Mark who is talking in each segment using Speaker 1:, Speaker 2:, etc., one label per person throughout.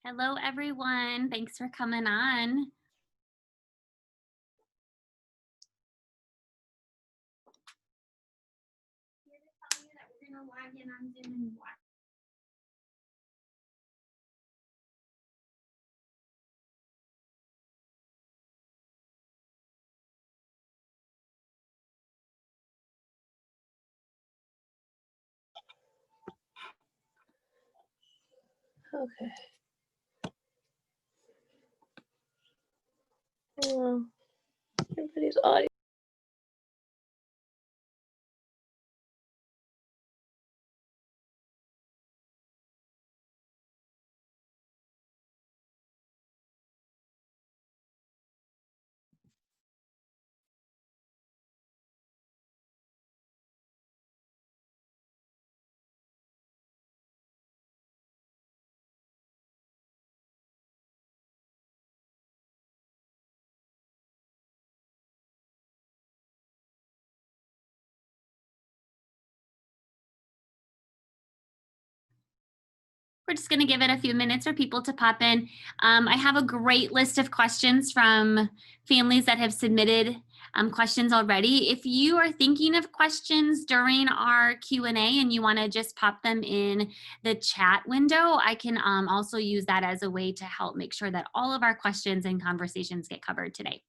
Speaker 1: Hello, everyone. Thanks for coming on. Here to tell you that we're going to log in on Zoom and watch.
Speaker 2: Okay. Well, everybody's audio.
Speaker 1: We're just going to give it a few minutes for people to pop in. I have a great list of questions from families that have submitted questions already. If you are thinking of questions during our Q&A and you want to just pop them in the chat window, I can also use that as a way to help make sure that all of our questions and conversations get covered today.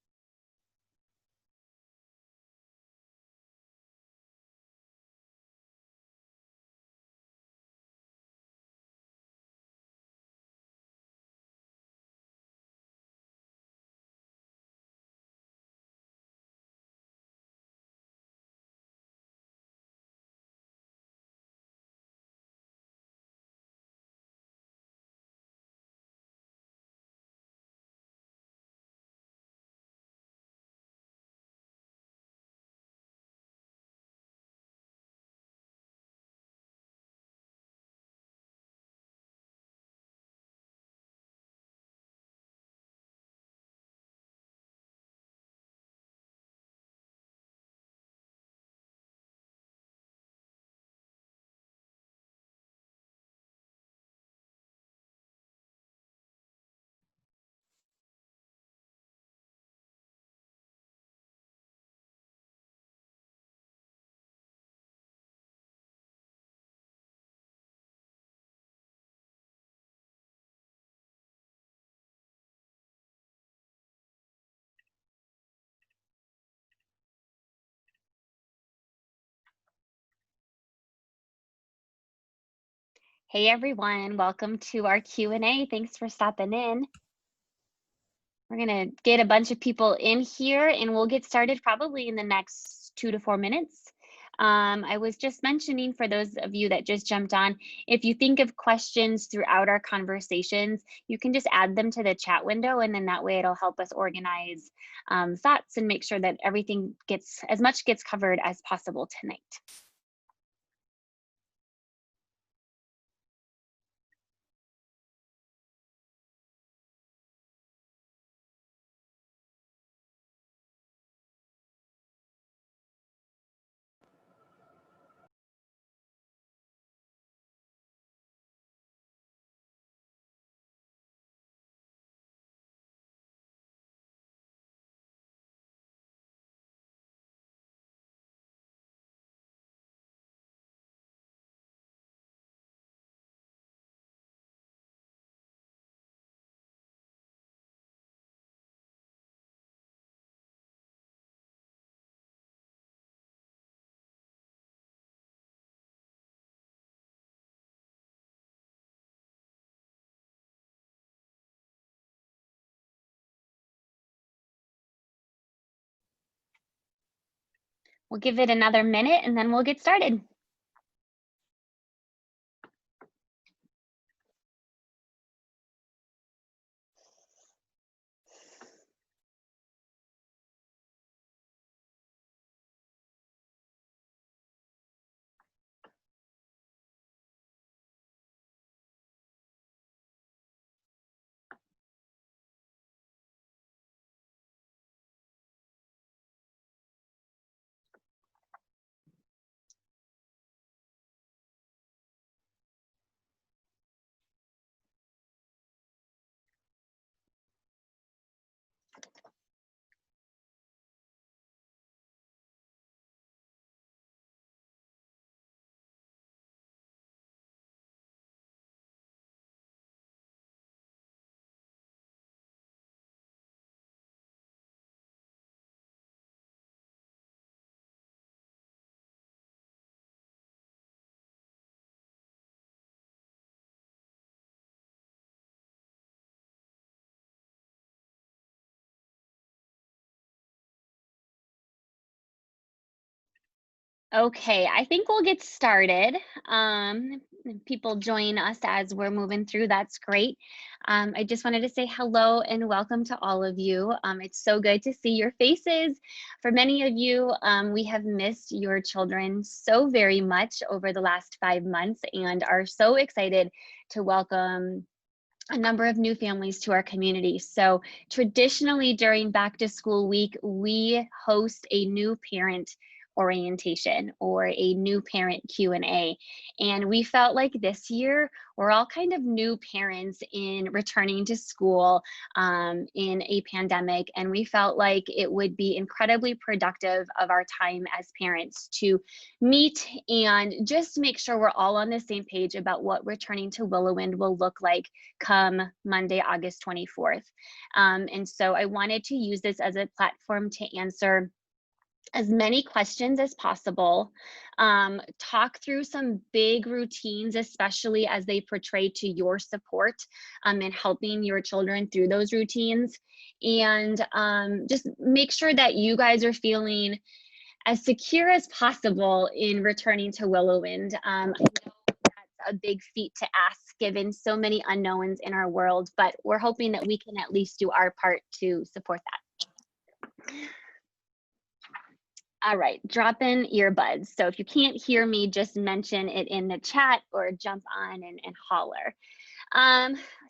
Speaker 1: Hey everyone, welcome to our Q&A. Thanks for stopping in. We're gonna get a bunch of people in here and we'll get started probably in the next 2 to 4 minutes. I was just mentioning for those of you that just jumped on, if you think of questions throughout our conversations, you can just add them to the chat window and then that way it'll help us organize thoughts and make sure that everything gets as much gets covered as possible tonight. We'll give it another minute and then we'll get started. Okay, I think we'll get started. If people join us as we're moving through, that's great. I just wanted to say hello and welcome to all of you. It's so good to see your faces. For many of you, we have missed your children so very much over the last 5 months and are so excited to welcome a number of new families to our community. So traditionally during back to school week, we host a new parent orientation or a new parent Q&A. And we felt like this year we're all kind of new parents in returning to school in a pandemic. And we felt like it would be incredibly productive of our time as parents to meet and just make sure we're all on the same page about what returning to Willowwind will look like come Monday, August 24th. And so I wanted to use this as a platform to answer as many questions as possible, talk through some big routines, especially as they portray to your support and helping your children through those routines, and just make sure that you guys are feeling as secure as possible in returning to Willowwind. I know that's a big feat to ask given so many unknowns in our world, but we're hoping that we can at least do our part to support that. All right, drop in earbuds. So if you can't hear me, just mention it in the chat or jump on and holler.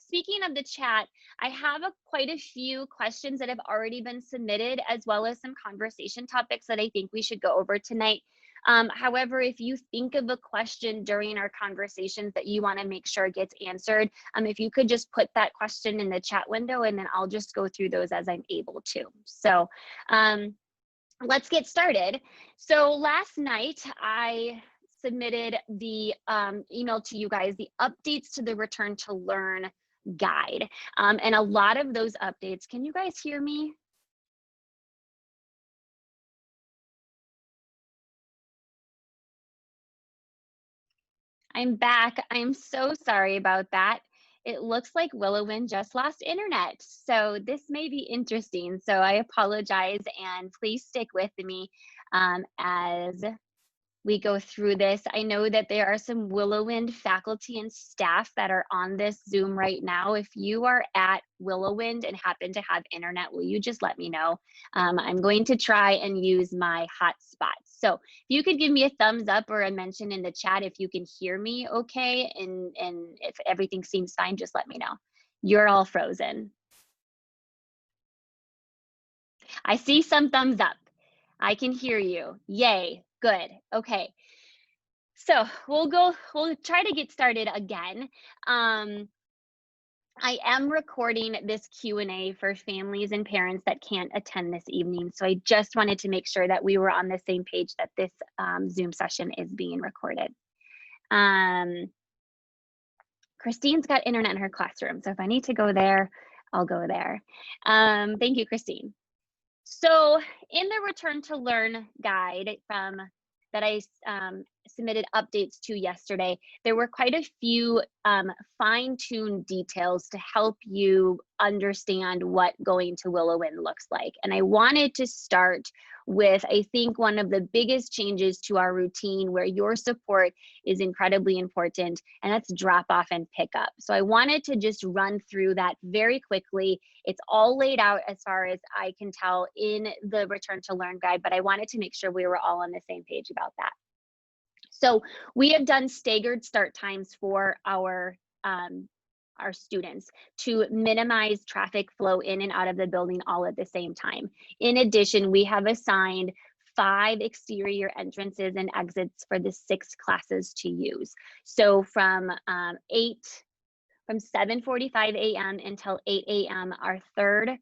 Speaker 1: Speaking of the chat, I have quite a few questions that have already been submitted, as well as some conversation topics that I think we should go over tonight. However, if you think of a question during our conversations that you want to make sure gets answered, if you could just put that question in the chat window, and then I'll just go through those as I'm able to. So let's get started. So last night I submitted the email to you guys, the updates to the Return to Learn guide. And a lot of those updates, can you guys hear me? I'm back. I'm so sorry about that. It looks like Willowwind just lost internet. So this may be interesting. So I apologize, and please stick with me as we go through this. I know that there are some Willowwind faculty and staff that are on this Zoom right now. If you are at Willowwind and happen to have internet, will you just let me know? I'm going to try and use my hotspot. So if you could give me a thumbs up or a mention in the chat if you can hear me okay, and if everything seems fine, just let me know. You're all frozen. I see some thumbs up. I can hear you. Yay, good, okay. So we'll try to get started again. I am recording this Q&A for families and parents that can't attend this evening. So I just wanted to make sure that we were on the same page that this Zoom session is being recorded. Christine's got internet in her classroom. So if I need to go there, I'll go there. Thank you, Christine. So in the Return to Learn guide that I submitted updates to yesterday, there were quite a few fine-tuned details to help you understand what going to Willowwind looks like. And I wanted to start with, I think, one of the biggest changes to our routine where your support is incredibly important, and that's drop off and pick up. So I wanted to just run through that very quickly. It's all laid out as far as I can tell in the Return to Learn guide, but I wanted to make sure we were all on the same page about that. So we have done staggered start times for our students to minimize traffic flow in and out of the building all at the same time. In addition, we have assigned 5 exterior entrances and exits for the 6 classes to use. So from 7:45 a.m. until 8 a.m., our 3rd,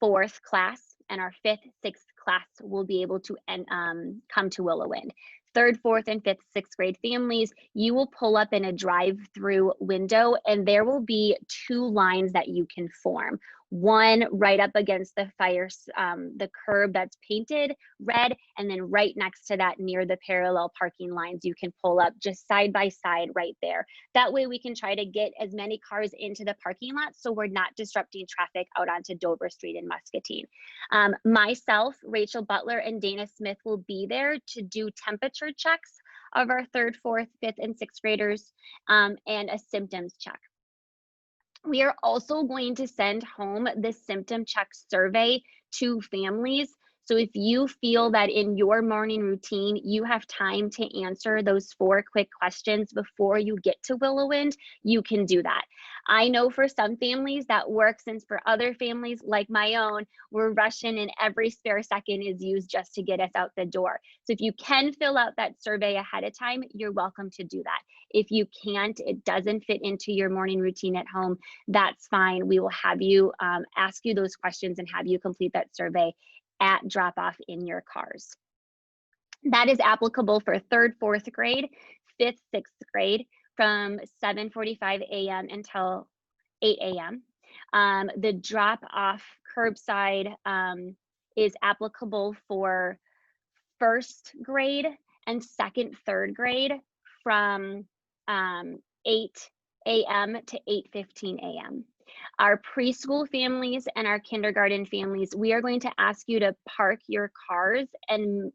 Speaker 1: 4th class and our 5th, 6th class will be able to come to Willowwind. 3rd, 4th, and 5th, 6th grade families, you will pull up in a drive-through window, and there will be 2 lines that you can form. one right up against the the curb that's painted red, and then right next to that near the parallel parking lines, you can pull up just side by side right there. That way we can try to get as many cars into the parking lot so we're not disrupting traffic out onto Dover Street in Muscatine. Myself, Rachel Butler, and Dana Smith will be there to do temperature checks of our 3rd, 4th, 5th, and 6th graders, and a symptoms check. We are also going to send home the symptom check survey to families. So if you feel that in your morning routine, you have time to answer those 4 quick questions before you get to Willowwind, you can do that. I know for some families that works, and for other families like my own, we're rushing and every spare second is used just to get us out the door. So if you can fill out that survey ahead of time, you're welcome to do that. If you can't, it doesn't fit into your morning routine at home, that's fine. We will have you ask you those questions and have you complete that survey at drop off in your cars. That is applicable for 3rd, 4th grade, 5th, 6th grade from 7:45 a.m. until 8 a.m. The drop off curbside is applicable for 1st grade and 2nd, 3rd grade from 8 a.m. to 8:15 a.m. Our preschool families and our kindergarten families, we are going to ask you to park your cars and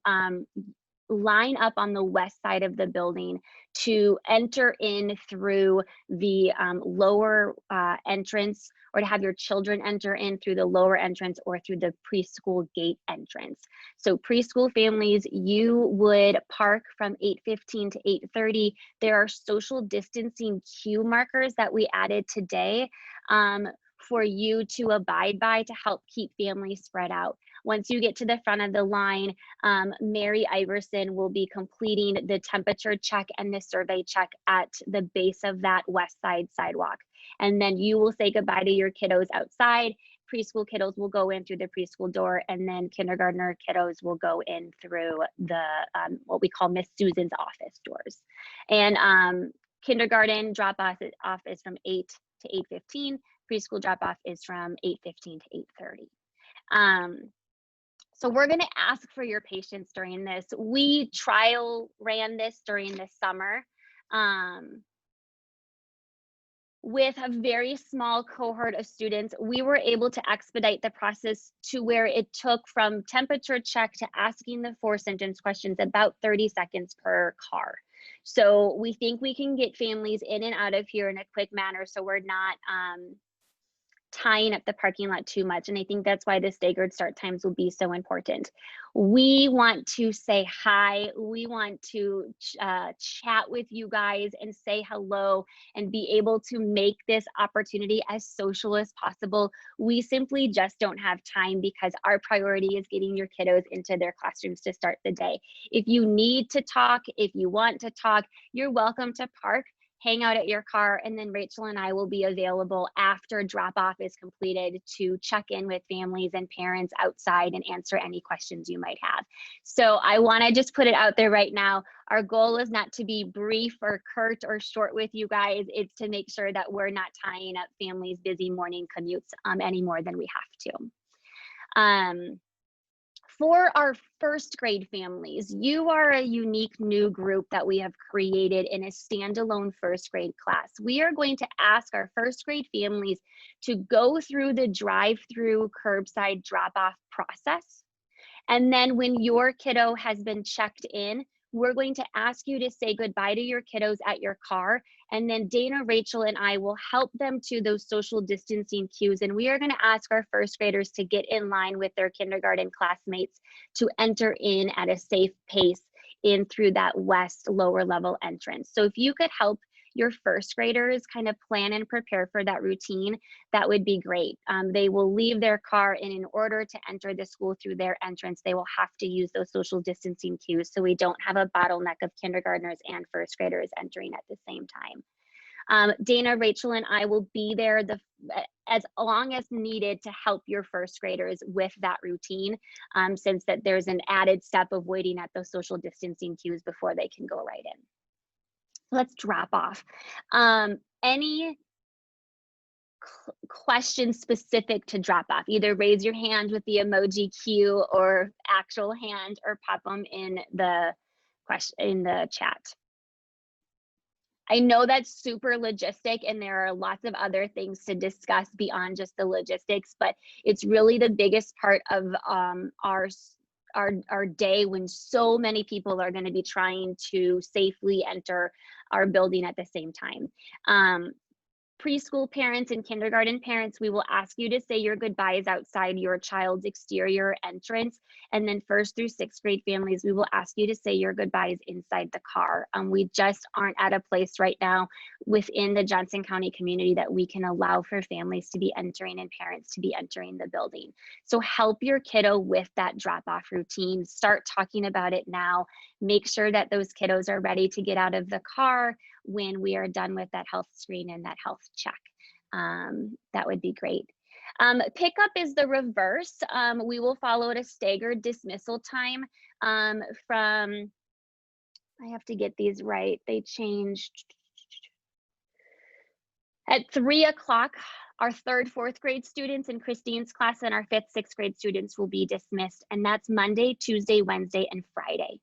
Speaker 1: line up on the west side of the building to enter in through the lower entrance, or to have your children enter in through the lower entrance or through the preschool gate entrance. So preschool families, you would park from 8:15 to 8:30. There are social distancing queue markers that we added today for you to abide by to help keep families spread out. Once you get to the front of the line, Mary Iverson will be completing the temperature check and the survey check at the base of that west side sidewalk. And then you will say goodbye to your kiddos outside. Preschool kiddos will go in through the preschool door, and then kindergartner kiddos will go in through the what we call Miss Susan's office doors. And kindergarten drop off is from 8 to 8:15. Preschool drop off is from 8:15 to 8:30. So we're going to ask for your patience during this. We trial ran this during the summer with a very small cohort of students. We were able to expedite the process to where it took from temperature check to asking the 4 symptoms questions about 30 seconds per car. So we think we can get families in and out of here in a quick manner, so we're not tying up the parking lot too much. And I think that's why the staggered start times will be so important. We want to say hi. We want to chat with you guys and say hello and be able to make this opportunity as social as possible. We simply just don't have time because our priority is getting your kiddos into their classrooms to start the day. If you need to talk, if you want to talk, you're welcome to park, hang out at your car, and then Rachel and I will be available after drop off is completed to check in with families and parents outside and answer any questions you might have. So I want to just put it out there right now. Our goal is not to be brief or curt or short with you guys. It's to make sure that we're not tying up families' busy morning commutes any more than we have to. For our 1st grade families, you are a unique new group that we have created in a standalone 1st grade class. We are going to ask our 1st grade families to go through the drive-through curbside drop-off process. And then when your kiddo has been checked in, we're going to ask you to say goodbye to your kiddos at your car. And then Dana, Rachel, and I will help them to those social distancing cues. And we are going to ask our 1st graders to get in line with their kindergarten classmates to enter in at a safe pace in through that west lower level entrance. So if you could help your 1st graders kind of plan and prepare for that routine, that would be great. They will leave their car, and in order to enter the school through their entrance, they will have to use those social distancing cues so we don't have a bottleneck of kindergartners and 1st graders entering at the same time. Dana, Rachel, and I will be there as long as needed to help your 1st graders with that routine, since that there's an added step of waiting at those social distancing cues before they can go right in. Let's drop off. Any questions specific to drop off. Either raise your hand with the emoji cue or actual hand, or pop them in the chat. I know that's super logistic and there are lots of other things to discuss beyond just the logistics, but it's really the biggest part of our day when so many people are going to be trying to safely enter our building at the same time. Preschool parents and kindergarten parents, we will ask you to say your goodbyes outside your child's exterior entrance. And then 1st through 6th grade families, we will ask you to say your goodbyes inside the car. We just aren't at a place right now within the Johnson County community that we can allow for families to be entering and parents to be entering the building. So help your kiddo with that drop-off routine. Start talking about it now. Make sure that those kiddos are ready to get out of the car when we are done with that health screen and that health check. That would be great. Pickup is the reverse. We will follow at a staggered dismissal time from, I have to get these right, they changed. At 3 o'clock, our 3rd, 4th grade students in Christine's class and our 5th, 6th grade students will be dismissed, and that's Monday, Tuesday, Wednesday, and Friday.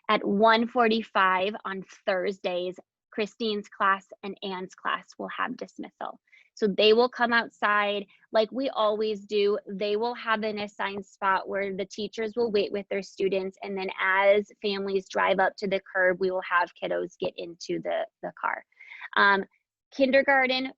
Speaker 1: At 1:45 on Thursdays, Christine's class and Anne's class will have dismissal. So they will come outside like we always do. They will have an assigned spot where the teachers will wait with their students. And then as families drive up to the curb, we will have kiddos get into the car. Kindergarten,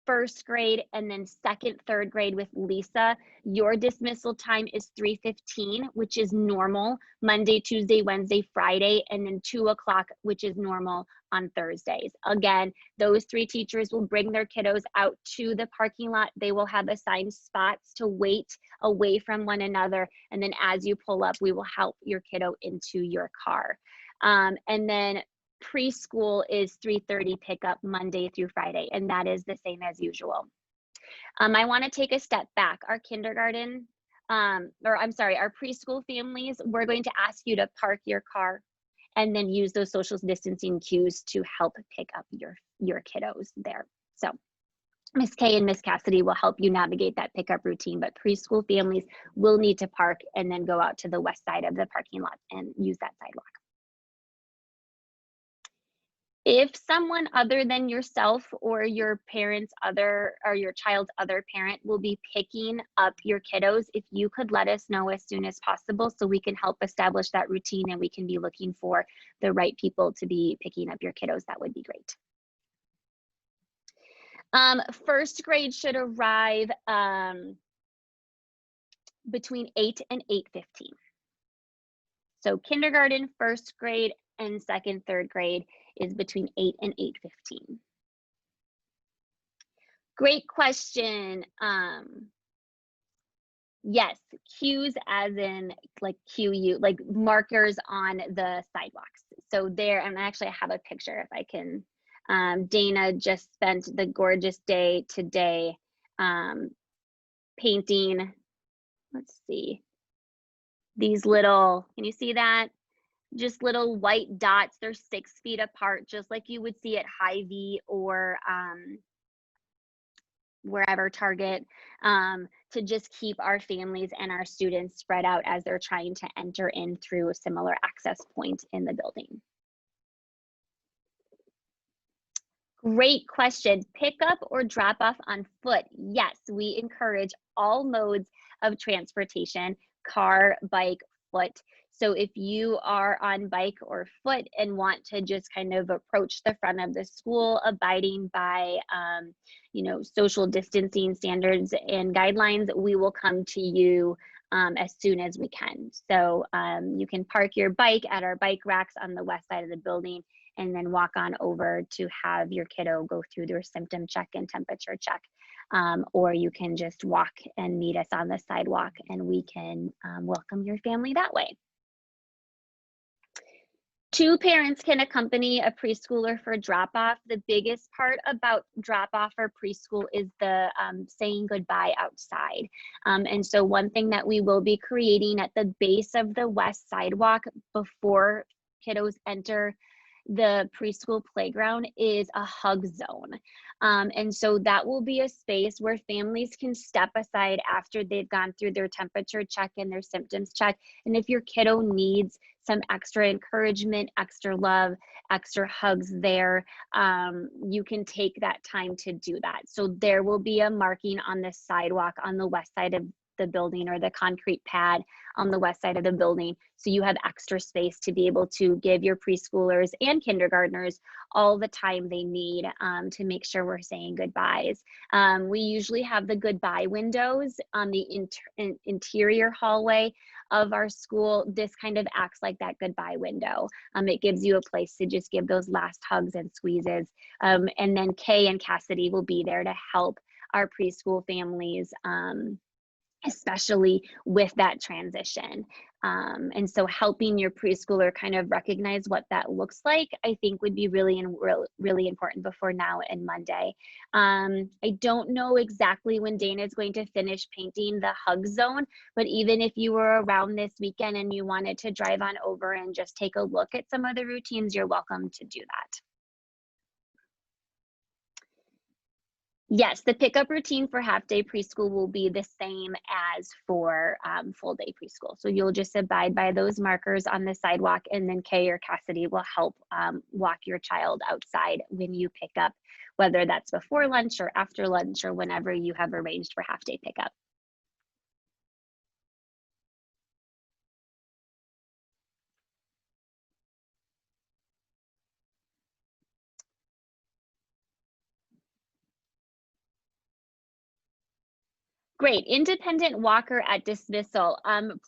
Speaker 1: 1st grade, and then 2nd, 3rd grade with Lisa, your dismissal time is 3:15, which is normal, Monday, Tuesday, Wednesday, Friday, and then 2 o'clock, which is normal on Thursdays. Again, those 3 teachers will bring their kiddos out to the parking lot. They will have assigned spots to wait away from one another. And then as you pull up, we will help your kiddo into your car. And then preschool is 3:30 pickup Monday through Friday, and that is the same as usual. I want to take a step back. Our kindergarten, our preschool families, we're going to ask you to park your car and then use those social distancing cues to help pick up your kiddos there. So Miss Kay and Miss Cassidy will help you navigate that pickup routine, but preschool families will need to park and then go out to the west side of the parking lot and use that sidewalk. If someone other than yourself or your parents or your child's other parent will be picking up your kiddos, if you could let us know as soon as possible so we can help establish that routine and we can be looking for the right people to be picking up your kiddos, that would be great. 1st grade should arrive between 8 and 8:15. So kindergarten, 1st grade, and 2nd, 3rd grade is between 8 and 8:15. Great question. Yes, cues as in like QU, like markers on the sidewalks. So there, and actually I have a picture if I can. Dana just spent the gorgeous day today painting, let's see, these little, can you see that? Just little white dots. They're 6 feet apart, just like you would see at Hy-Vee or wherever, Target, to just keep our families and our students spread out as they're trying to enter in through a similar access point in the building. Great question. Pick up or drop off on foot? Yes, we encourage all modes of transportation, car, bike, foot. So if you are on bike or foot and want to just kind of approach the front of the school, abiding by, social distancing standards and guidelines, we will come to you as soon as we can. So you can park your bike at our bike racks on the west side of the building and then walk on over to have your kiddo go through their symptom check and temperature check. Or you can just walk and meet us on the sidewalk and we can welcome your family that way. 2 parents can accompany a preschooler for drop-off. The biggest part about drop-off or preschool is the saying goodbye outside. And so one thing that we will be creating at the base of the west sidewalk before kiddos enter the preschool playground is a hug zone. And so that will be a space where families can step aside after they've gone through their temperature check and their symptoms check. And if your kiddo needs some extra encouragement, extra love, extra hugs there, you can take that time to do that. So there will be a marking on the sidewalk on the west side of the building, or the concrete pad on the west side of the building. So you have extra space to be able to give your preschoolers and kindergartners all the time they need to make sure we're saying goodbyes. We usually have the goodbye windows on the interior hallway of our school. This kind of acts like that goodbye window. It gives you a place to just give those last hugs and squeezes. And then Kay and Cassidy will be there to help our preschool families, especially with that transition. And so helping your preschooler kind of recognize what that looks like, I think would be really important before now and Monday. I don't know exactly when Dana is going to finish painting the hug zone, but even if you were around this weekend and you wanted to drive on over and just take a look at some of the routines, you're welcome to do that. Yes, the pickup routine for half-day preschool will be the same as for full-day preschool. So you'll just abide by those markers on the sidewalk, and then Kay or Cassidy will help walk your child outside when you pick up, whether that's before lunch or after lunch or whenever you have arranged for half-day pickup. Great, independent walker at dismissal.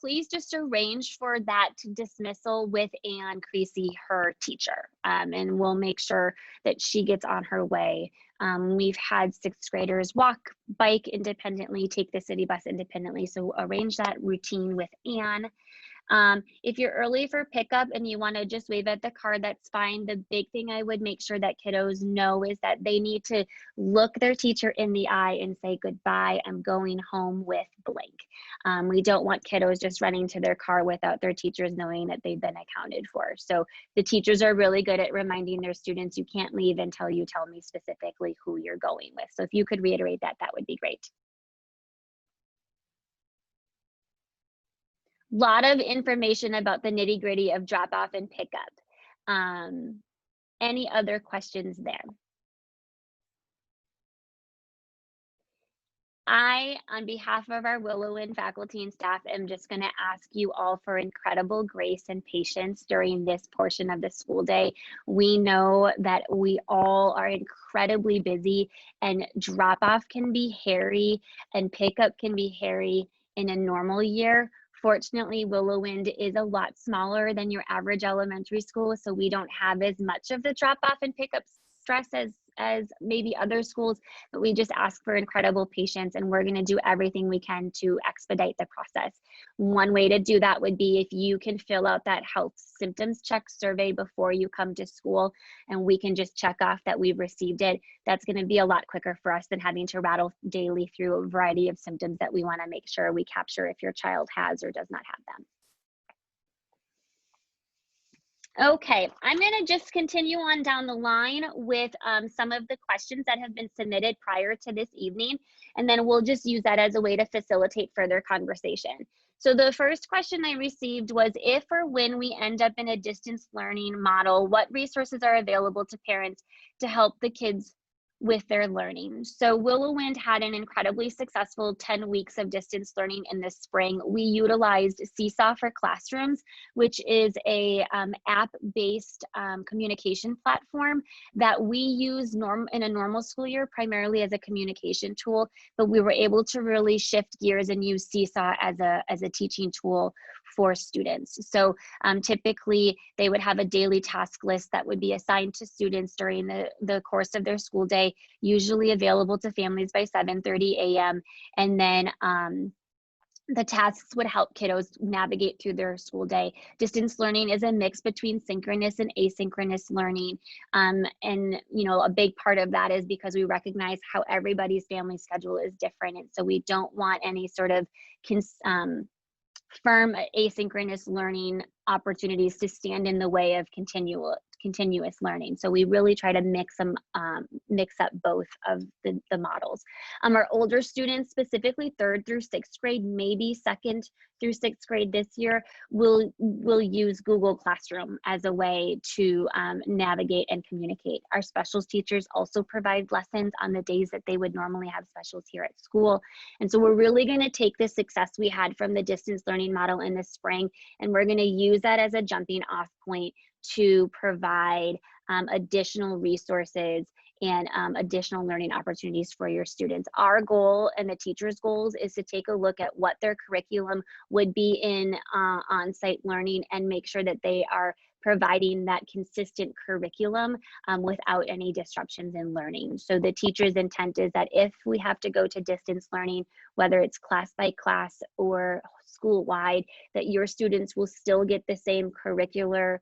Speaker 1: Please just arrange for that dismissal with Ann Creasy, her teacher, and we'll make sure that she gets on her way. We've had 6th graders walk, bike independently, take the city bus independently, so arrange that routine with Ann. If you're early for pickup and you want to just wave at the car, that's fine. The big thing I would make sure that kiddos know is that they need to look their teacher in the eye and say, goodbye, I'm going home with blank. We don't want kiddos just running to their car without their teachers knowing that they've been accounted for. So the teachers are really good at reminding their students, you can't leave until you tell me specifically who you're going with. So if you could reiterate that, that would be great. Lot of information about the nitty-gritty of drop off and pickup. Any other questions there? I, on behalf of our Willow Wind faculty and staff, am just going to ask you all for incredible grace and patience during this portion of the school day. We know that we all are incredibly busy, and drop off can be hairy and pickup can be hairy in a normal year. Fortunately, Willow Wind is a lot smaller than your average elementary school, so we don't have as much of the drop off and pickup stress as maybe other schools, but we just ask for incredible patience, and we're going to do everything we can to expedite the process. One way to do that would be if you can fill out that health symptoms check survey before you come to school, and we can just check off that we've received it. That's going to be a lot quicker for us than having to rattle daily through a variety of symptoms that we want to make sure we capture if your child has or does not have them. Okay, I'm going to just continue on down the line with some of the questions that have been submitted prior to this evening, and then we'll just use that as a way to facilitate further conversation. So the first question I received was, if or when we end up in a distance learning model, what resources are available to parents to help the kids with their learning? So Willow Wind had an incredibly successful 10 weeks of distance learning in the spring. We utilized Seesaw for Classrooms, which is a app-based communication platform that we use in a normal school year primarily as a communication tool, but we were able to really shift gears and use Seesaw as a teaching tool for students. So typically they would have a daily task list that would be assigned to students during the course of their school day, usually available to families by 7:30 a.m. And then the tasks would help kiddos navigate through their school day. Distance learning is a mix between synchronous and asynchronous learning. And you know, a big part of that is because we recognize how everybody's family schedule is different. And so we don't want any sort of firm asynchronous learning opportunities to stand in the way of continual continuous learning. So we really try to mix up both of the models. Our older students, specifically 3rd through 6th grade, maybe 2nd through 6th grade this year, will use Google Classroom as a way to navigate and communicate. Our specials teachers also provide lessons on the days that they would normally have specials here at school. And so we're really going to take the success we had from the distance learning model in the spring, and we're going to use that as a jumping off point to provide additional resources and additional learning opportunities for your students. Our goal and the teachers' goals is to take a look at what their curriculum would be in on-site learning and make sure that they are providing that consistent curriculum without any disruptions in learning. So the teacher's intent is that if we have to go to distance learning, whether it's class by class or school-wide, that your students will still get the same curricular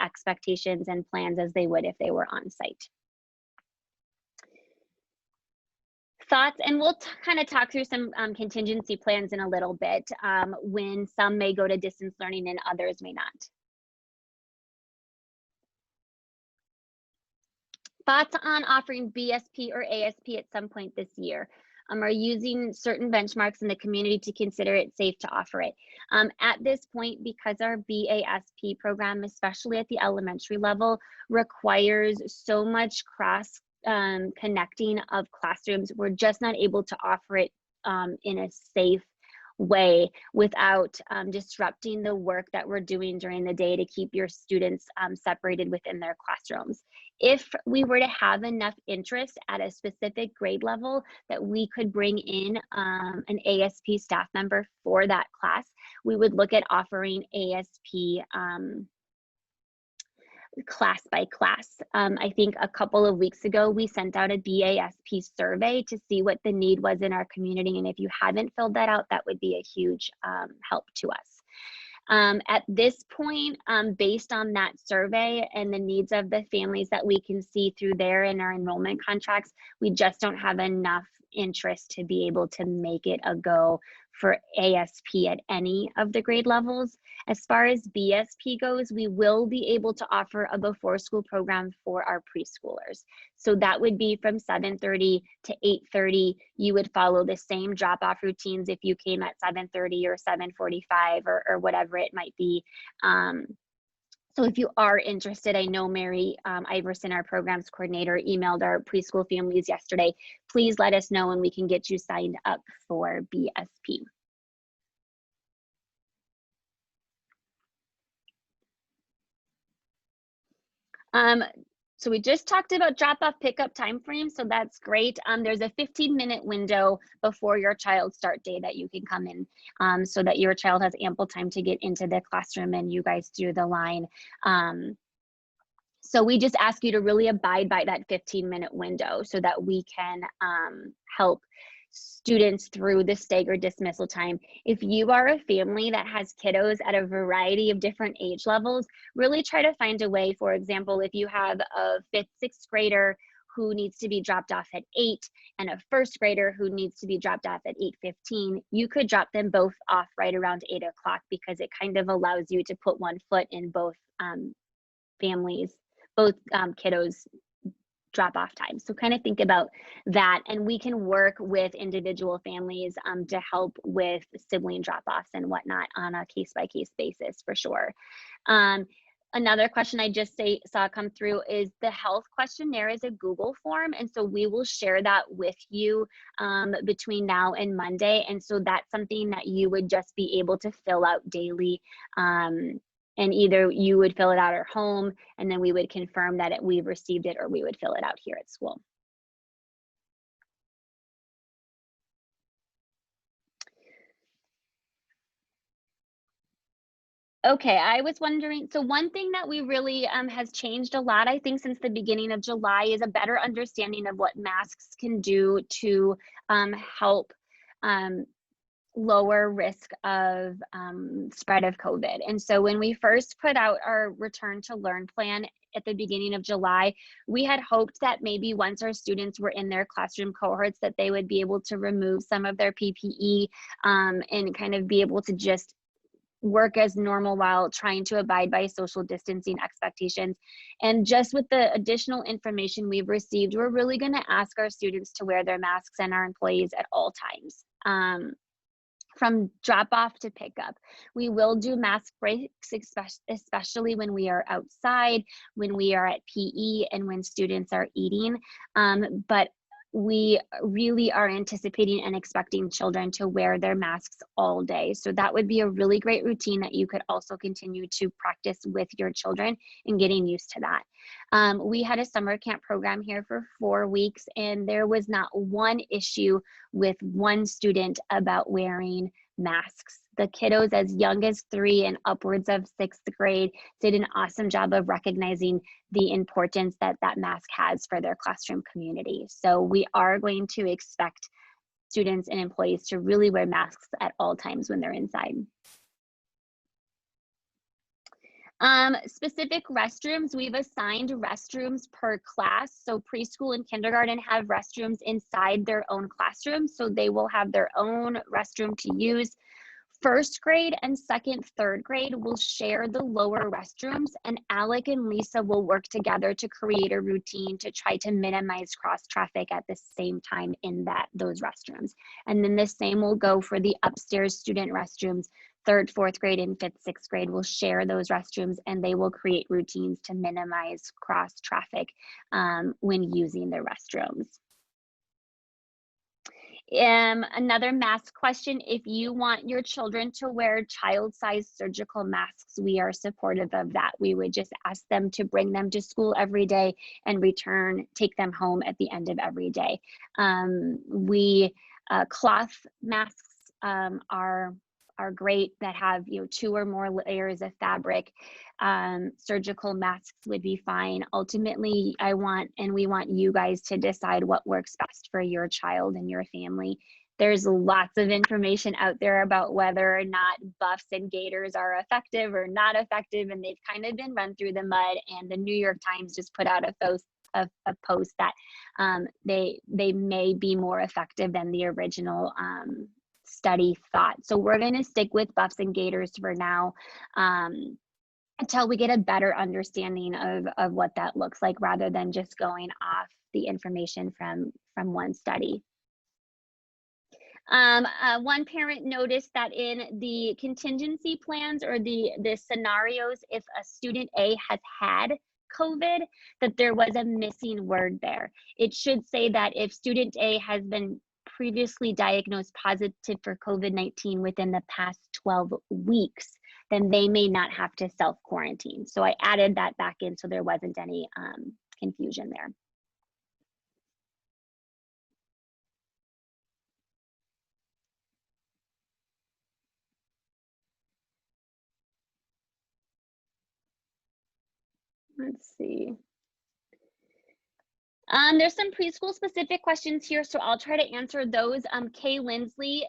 Speaker 1: expectations and plans as they would if they were on site. Thoughts, and we'll kind of talk through some contingency plans in a little bit when some may go to distance learning and others may not. Thoughts on offering BSP or ASP at some point this year? Are using certain benchmarks in the community to consider it safe to offer it. At this point, because our BASP program, especially at the elementary level, requires so much cross connecting of classrooms, we're just not able to offer it in a safe way without disrupting the work that we're doing during the day to keep your students separated within their classrooms. If we were to have enough interest at a specific grade level that we could bring in an ASP staff member for that class, we would look at offering ASP class by class. I think a couple of weeks ago, we sent out a BASP survey to see what the need was in our community. And if you haven't filled that out, that would be a huge help to us. At this point, based on that survey and the needs of the families that we can see through there in our enrollment contracts, we just don't have enough interest to be able to make it a go for ASP at any of the grade levels. As far as BSP goes, we will be able to offer a before school program for our preschoolers. So that would be from 7:30 to 8:30. You would follow the same drop-off routines if you came at 7:30 or 7:45 or whatever it might be. So if you are interested, I know Mary Iverson, our programs coordinator, emailed our preschool families yesterday. Please let us know and we can get you signed up for BSP. So we just talked about drop-off pickup timeframe, so that's great. There's a 15-minute window before your child's start day that you can come in so that your child has ample time to get into the classroom and you guys through the line. So we just ask you to really abide by that 15-minute window so that we can help students through the staggered dismissal time. If you are a family that has kiddos at a variety of different age levels, really try to find a way. For example, if you have a 5th, 6th grader who needs to be dropped off at 8 and a 1st grader who needs to be dropped off at 8:15, you could drop them both off right around 8 o'clock because it kind of allows you to put one foot in both families, both kiddos' drop-off time. So kind of think about that, and we can work with individual families to help with sibling drop-offs and whatnot on a case-by-case basis for sure. Another question I just saw come through is the health questionnaire is a Google form, and so we will share that with you between now and Monday, and so that's something that you would just be able to fill out daily. And either you would fill it out at home and then we would confirm that we've received it, or we would fill it out here at school. Okay, I was wondering, so one thing that we really has changed a lot, I think, since the beginning of July is a better understanding of what masks can do to help lower risk of spread of COVID. And so when we first put out our return to learn plan at the beginning of July, we had hoped that maybe once our students were in their classroom cohorts that they would be able to remove some of their PPE and kind of be able to just work as normal while trying to abide by social distancing expectations. And just with the additional information we've received, we're really going to ask our students to wear their masks and our employees at all times. From drop off to pickup. We will do mask breaks, especially when we are outside, when we are at PE, and when students are eating. But we really are anticipating and expecting children to wear their masks all day. So that would be a really great routine that you could also continue to practice with your children and getting used to that. We had a summer camp program here for 4 weeks, and there was not one issue with one student about wearing masks. The kiddos as young as 3 and upwards of 6th grade did an awesome job of recognizing the importance that that mask has for their classroom community. So we are going to expect students and employees to really wear masks at all times when they're inside. Specific restrooms, we've assigned restrooms per class. So preschool and kindergarten have restrooms inside their own classroom, so they will have their own restroom to use. First grade and second, third grade will share the lower restrooms, and Alec and Lisa will work together to create a routine to try to minimize cross traffic at the same time in those restrooms. And then the same will go for the upstairs student restrooms. Third, fourth grade, and fifth, sixth grade will share those restrooms, and they will create routines to minimize cross traffic when using the restrooms. Another mask question: if you want your children to wear child-sized surgical masks, we are supportive of that. We would just ask them to bring them to school every day and take them home at the end of every day. Cloth masks are great that have 2 or more layers of fabric. Surgical masks would be fine. Ultimately, we want you guys to decide what works best for your child and your family. There's lots of information out there about whether or not buffs and gaiters are effective or not effective, and they've kind of been run through the mud. And the New York Times just put out a post that they may be more effective than the original study thought. So we're going to stick with buffs and gaiters for now until we get a better understanding of what that looks like, rather than just going off the information from one study. One parent noticed that in the contingency plans, or the scenarios, if a student A has had COVID, that there was a missing word there. It should say that if student A has been previously diagnosed positive for COVID-19 within the past 12 weeks, then they may not have to self-quarantine. So I added that back in so there wasn't any confusion there. Let's see. There's some preschool specific questions here, so I'll try to answer those. Kay Lindsley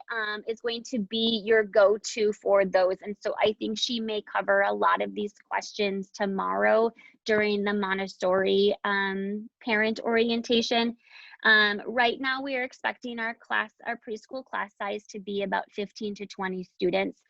Speaker 1: is going to be your go-to for those, and so I think she may cover a lot of these questions tomorrow during the Montessori parent orientation. Right now, we are expecting our preschool class size to be about 15 to 20 students.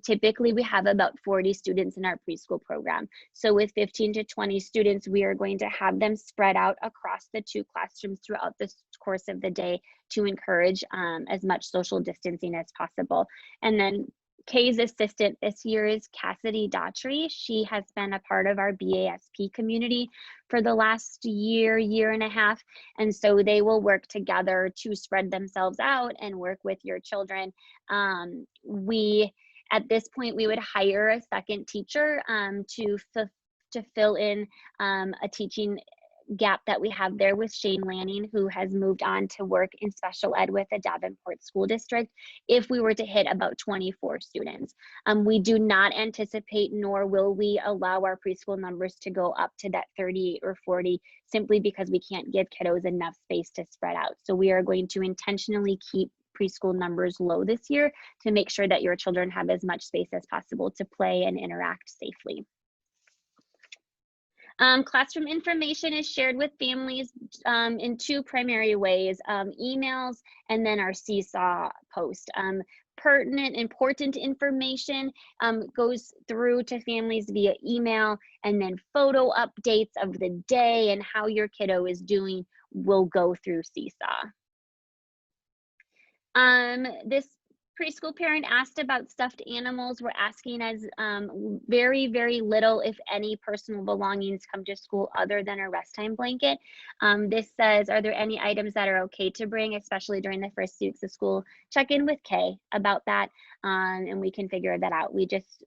Speaker 1: Typically, we have about 40 students in our preschool program. So with 15 to 20 students, we are going to have them spread out across the 2 classrooms throughout the course of the day to encourage as much social distancing as possible. And then Kay's assistant this year is Cassidy Daughtry. She has been a part of our BASP community for the last year and a half. And so they will work together to spread themselves out and work with your children. At this point, we would hire a second teacher to fill in a teaching gap that we have there with Shane Lanning, who has moved on to work in special ed with the Davenport School District, if we were to hit about 24 students. We do not anticipate, nor will we allow our preschool numbers to go up to that 38 or 40, simply because we can't give kiddos enough space to spread out. So we are going to intentionally keep preschool numbers low this year to make sure that your children have as much space as possible to play and interact safely. Classroom information is shared with families in 2 primary ways, emails and then our Seesaw post. pertinent, important information goes through to families via email, and then photo updates of the day and how your kiddo is doing will go through Seesaw. This preschool parent asked about stuffed animals. We're asking as very, very little, if any, personal belongings come to school other than a rest time blanket. This says, are there any items that are okay to bring, especially during the first weeks of school? Check in with Kay about that, and we can figure that out. We just,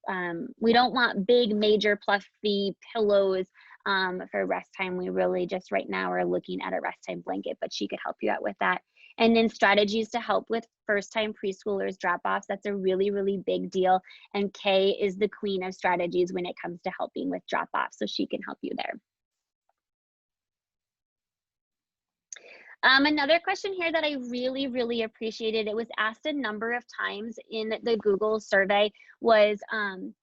Speaker 1: we don't want big, major, fluffy pillows for rest time. We really just right now are looking at a rest time blanket, but she could help you out with that. And then strategies to help with first-time preschoolers drop-offs. That's a really, really big deal. And Kay is the queen of strategies when it comes to helping with drop-offs, so she can help you there. Another question here that I really, really appreciated, it was asked a number of times in the Google survey, was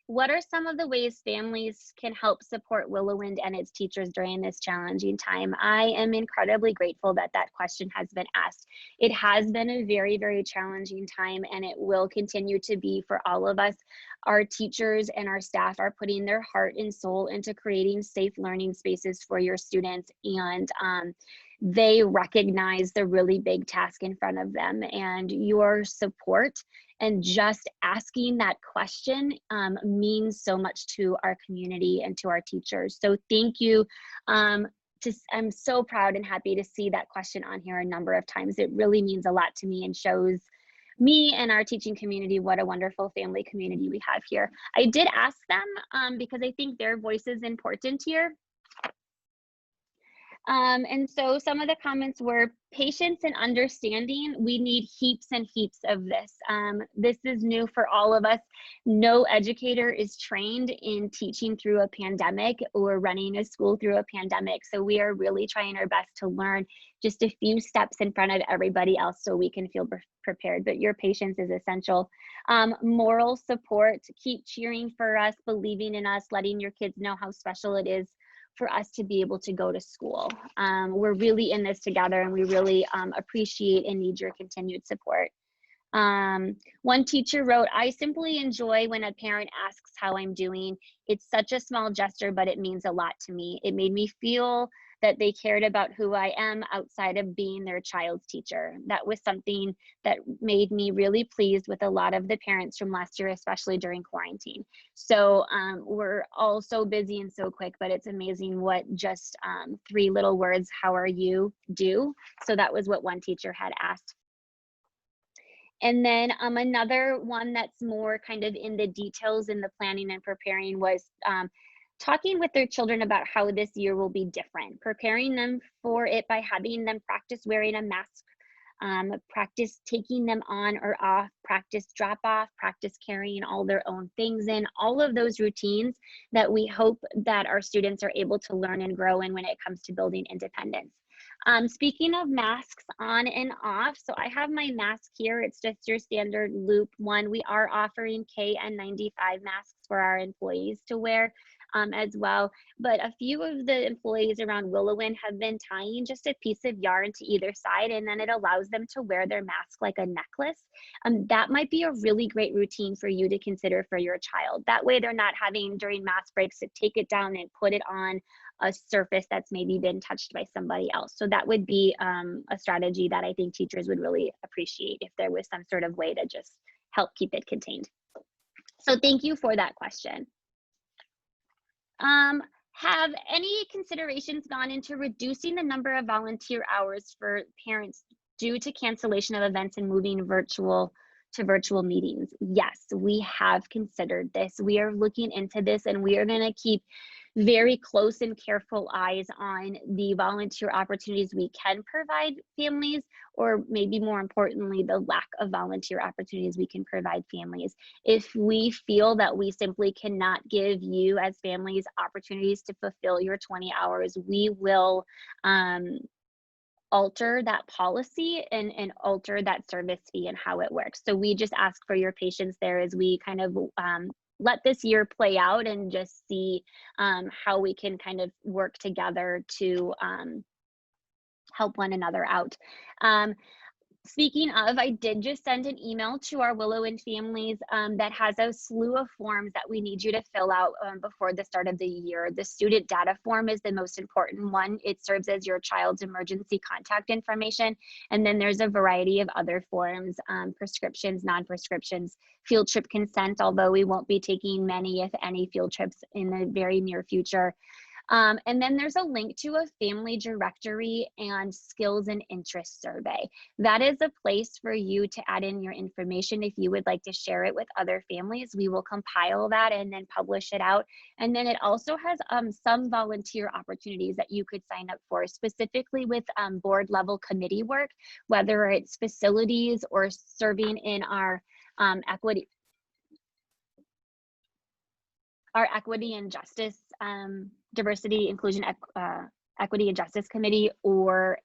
Speaker 1: what are some of the ways families can help support Willowwind and its teachers during this challenging time? I am incredibly grateful that that question has been asked. It has been a very, very challenging time, and it will continue to be for all of us. Our teachers and our staff are putting their heart and soul into creating safe learning spaces for your students, and they recognize the really big task in front of them, and your support and just asking that question means so much to our community and to our teachers. So thank you. I'm so proud and happy to see that question on here a number of times. It really means a lot to me and shows me and our teaching community what a wonderful family community we have here. I did ask them because I think their voice is important here. And so some of the comments were patience and understanding. We need heaps and heaps of this. This is new for all of us. No educator is trained in teaching through a pandemic or running a school through a pandemic. So we are really trying our best to learn just a few steps in front of everybody else so we can feel prepared, but your patience is essential. Moral support, keep cheering for us, believing in us, letting your kids know how special it is for us to be able to go to school. We're really in this together, and we really appreciate and need your continued support. One teacher wrote, I simply enjoy when a parent asks how I'm doing. It's such a small gesture, but it means a lot to me. It made me feel that they cared about who I am outside of being their child's teacher. That was something that made me really pleased with a lot of the parents from last year, especially during quarantine. So we're all so busy and so quick, but it's amazing what just 3 little words, how are you, do. So that was what one teacher had asked. And then another one that's more kind of in the details in the planning and preparing was talking with their children about how this year will be different, preparing them for it by having them practice wearing a mask, practice taking them on or off, practice drop off, practice carrying all their own things in, all of those routines that we hope that our students are able to learn and grow in when it comes to building independence. Speaking of masks on and off, so I have my mask here. It's just your standard loop one. We are offering KN95 masks for our employees to wear as well. But a few of the employees around Willowwind have been tying just a piece of yarn to either side, and then it allows them to wear their mask like a necklace. That might be a really great routine for you to consider for your child. That way they're not having during mask breaks to take it down and put it on a surface that's maybe been touched by somebody else. So that would be a strategy that I think teachers would really appreciate if there was some sort of way to just help keep it contained. So thank you for that question. Have any considerations gone into reducing the number of volunteer hours for parents due to cancellation of events and moving virtual to virtual meetings? Yes, we have considered this. We are looking into this, and we are going to keep very close and careful eyes on the volunteer opportunities we can provide families, or maybe more importantly, the lack of volunteer opportunities we can provide families. If we feel that we simply cannot give you as families opportunities to fulfill your 20 hours, we will alter that policy and alter that service fee and how it works. So we just ask for your patience there as we kind of let this year play out and just see how we can kind of work together to help one another out. Speaking of, I did just send an email to our Willow and families that has a slew of forms that we need you to fill out before the start of the year. The student data form is the most important one. It serves as your child's emergency contact information. And then there's a variety of other forms, prescriptions, non-prescriptions, field trip consent, although we won't be taking many, if any, field trips in the very near future. And then there's a link to a family directory and skills and interest survey. That is a place for you to add in your information. If you would like to share it with other families, we will compile that and then publish it out. And then it also has some volunteer opportunities that you could sign up for, specifically with board level committee work, whether it's facilities or serving in our equity and justice, diversity, inclusion, equity and justice committee, or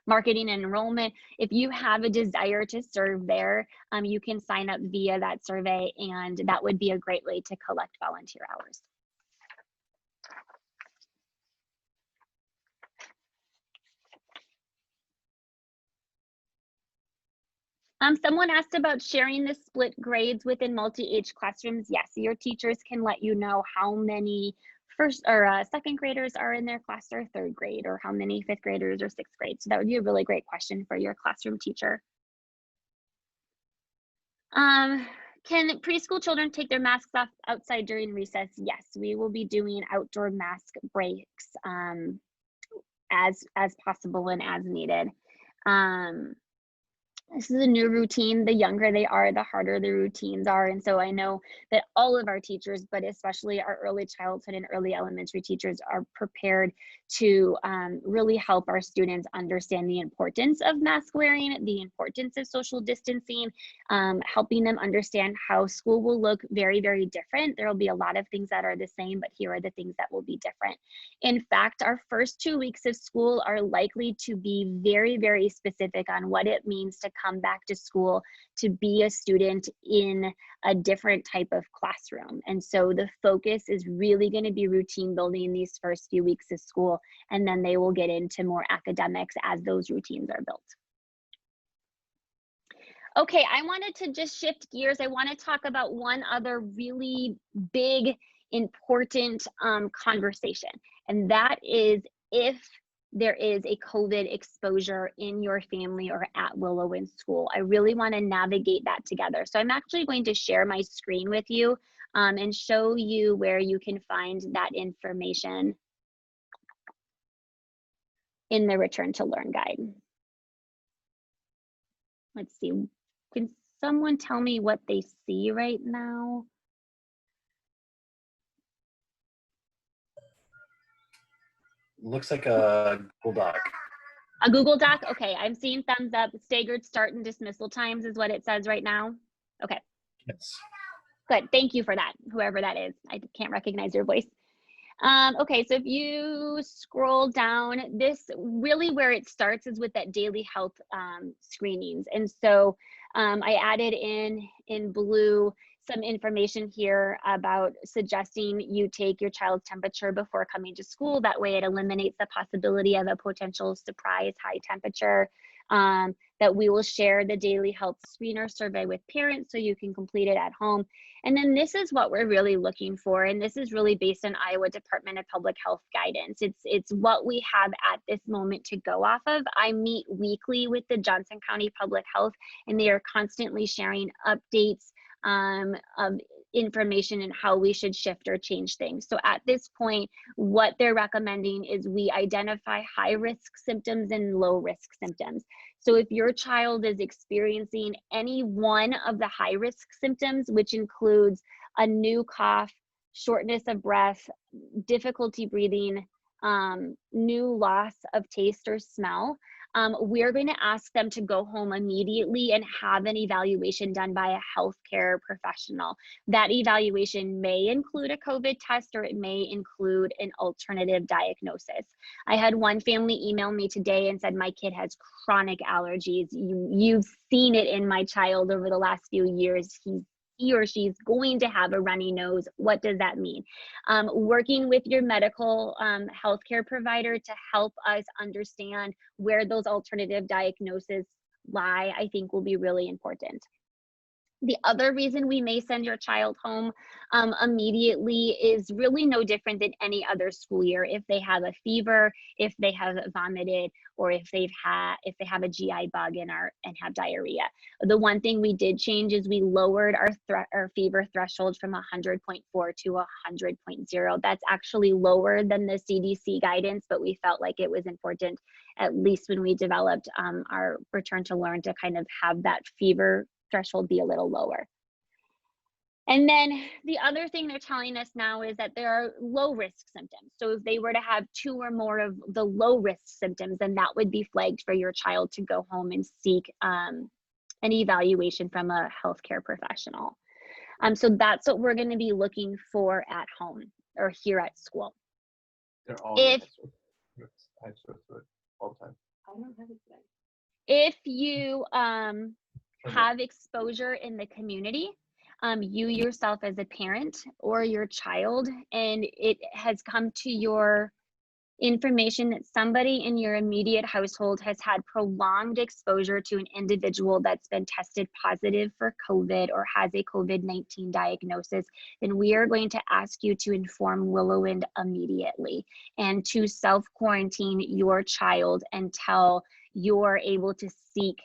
Speaker 1: marketing and enrollment. If you have a desire to serve there, you can sign up via that survey, and that would be a great way to collect volunteer hours. Someone asked about sharing the split grades within multi-age classrooms. Yes, your teachers can let you know how many first or second graders are in their class or third grade, or how many fifth graders or sixth grade. So that would be a really great question for your classroom teacher. Can preschool children take their masks off outside during recess? Yes, we will be doing outdoor mask breaks as possible and as needed. This is a new routine. The younger they are, the harder the routines are. And so I know that all of our teachers, but especially our early childhood and early elementary teachers, are prepared to really help our students understand the importance of mask wearing, the importance of social distancing, helping them understand how school will look very, very different. There will be a lot of things that are the same, but here are the things that will be different. In fact, our first 2 weeks of school are likely to be very, very specific on what it means to come back to school, to be a student in a different type of classroom. And so the focus is really going to be routine building these first few weeks of school, and then they will get into more academics as those routines are built. Okay, I wanted to just shift gears. I want to talk about one other really big, important conversation, and that is if there is a COVID exposure in your family or at Willow in school. I really want to navigate that together. So I'm actually going to share my screen with you and show you where you can find that information in the Return to Learn guide. Let's see, can someone tell me what they see right now?
Speaker 3: Looks like a Google Doc.
Speaker 1: A Google Doc? Okay, I'm seeing thumbs up. Staggered start and dismissal times is what it says right now. Okay.
Speaker 3: Yes.
Speaker 1: Good, thank you for that, whoever that is. I can't recognize your voice. Okay, so if you scroll down, this really where it starts is with that daily health screenings. And so I added in blue some information here about suggesting you take your child's temperature before coming to school. That way it eliminates the possibility of a potential surprise high temperature. That we will share the daily health screener survey with parents so you can complete it at home. And then this is what we're really looking for. And this is really based on Iowa Department of Public Health guidance. It's what we have at this moment to go off of. I meet weekly with the Johnson County Public Health, and they are constantly sharing updates of information and how we should shift or change things. So at this point, what they're recommending is we identify high risk symptoms and low risk symptoms. So if your child is experiencing any one of the high risk symptoms, which includes a new cough, shortness of breath, difficulty breathing, new loss of taste or smell, we're going to ask them to go home immediately and have an evaluation done by a healthcare professional. That evaluation may include a COVID test, or it may include an alternative diagnosis. I had one family email me today and said, my kid has chronic allergies. You've seen it in my child over the last few years. He or she's going to have a runny nose. What does that mean? Working with your medical healthcare provider to help us understand where those alternative diagnoses lie, I think will be really important. The other reason we may send your child home immediately is really no different than any other school year. If they have a fever, if they have vomited, or if they have a GI bug and have diarrhea. The one thing we did change is we lowered our fever threshold from 100.4 to 100.0. That's actually lower than the CDC guidance, but we felt like it was important, at least when we developed our return to learn, to kind of have that fever threshold be a little lower. And then the other thing they're telling us now is that there are low risk symptoms. So if they were to have 2 or more of the low risk symptoms, then that would be flagged for your child to go home and seek an evaluation from a healthcare professional. So that's what we're going to be looking for at home or here at school.
Speaker 4: They're all
Speaker 1: If
Speaker 4: I sort through it all the time.
Speaker 2: I don't have it today.
Speaker 1: if you have exposure in the community, you yourself as a parent or your child, and it has come to your information that somebody in your immediate household has had prolonged exposure to an individual that's been tested positive for COVID or has a COVID-19 diagnosis, then we are going to ask you to inform Willowwind immediately and to self-quarantine your child until you're able to seek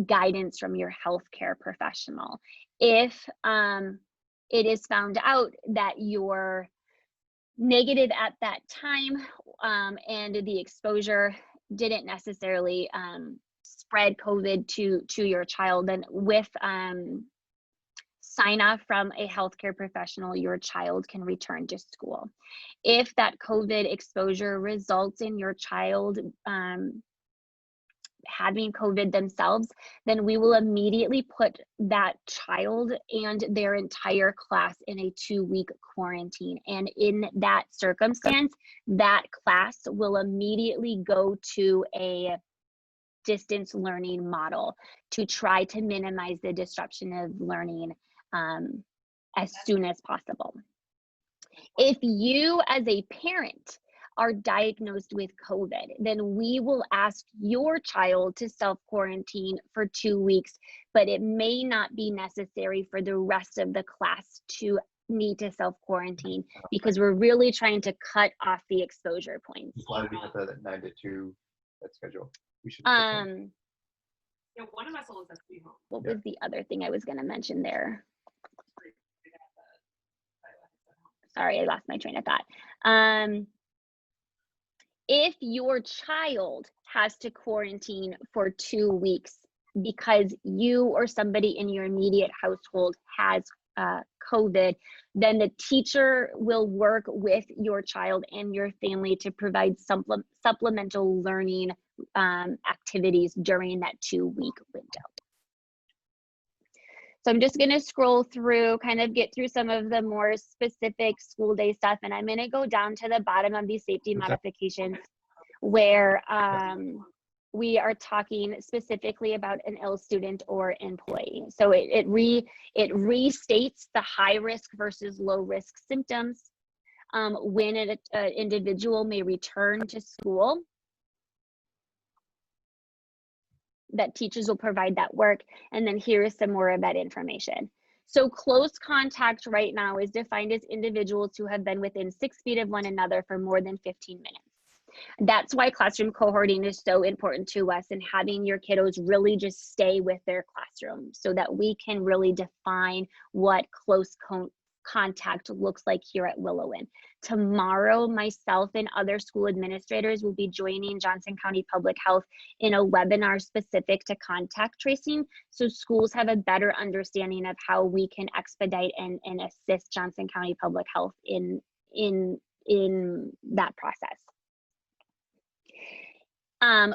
Speaker 1: guidance from your healthcare professional. If it is found out that you're negative at that time and the exposure didn't necessarily spread COVID to your child, then with sign off from a healthcare professional, your child can return to school. If that COVID exposure results in your child having COVID themselves, then we will immediately put that child and their entire class in a 2-week quarantine. And in that circumstance, that class will immediately go to a distance learning model to try to minimize the disruption of learning as soon as possible. If you as a parent are diagnosed with COVID, then we will ask your child to self-quarantine for 2 weeks, but it may not be necessary for the rest of the class to need to self-quarantine because we're really trying to cut off the exposure points.
Speaker 4: Why do we have that 9 to 2 that schedule? We should.
Speaker 5: Yeah, one of us will just be home.
Speaker 1: What was the other thing I was going to mention there? Sorry, I lost my train of thought. If your child has to quarantine for 2 weeks because you or somebody in your immediate household has COVID, then the teacher will work with your child and your family to provide supplemental learning activities during that 2-week window. So I'm just going to scroll through, kind of get through some of the more specific school day stuff, and I'm going to go down to the bottom of these safety modifications where we are talking specifically about an ill student or employee. So it restates the high risk versus low risk symptoms when an individual may return to school. That teachers will provide that work. And then here is some more of that information. So close contact right now is defined as individuals who have been within 6 feet of one another for more than 15 minutes. That's why classroom cohorting is so important to us, and having your kiddos really just stay with their classroom so that we can really define what close contact looks like here at Willowwind. Tomorrow, myself and other school administrators will be joining Johnson County Public Health in a webinar specific to contact tracing, so schools have a better understanding of how we can expedite and assist Johnson County Public Health in that process.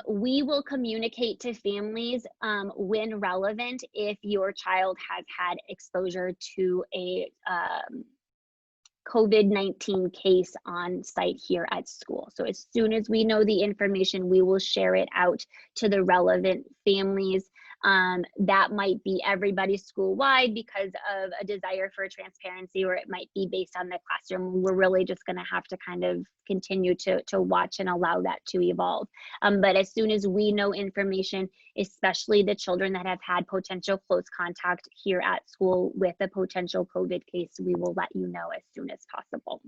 Speaker 1: We will communicate to families when relevant if your child has had exposure to a COVID-19 case on site here at school. So as soon as we know the information, we will share it out to the relevant families That might be everybody school-wide because of a desire for transparency, or it might be based on the classroom. We're really just going to have to kind of continue to watch and allow that to evolve. But as soon as we know information, especially the children that have had potential close contact here at school with a potential COVID case, we will let you know as soon as possible.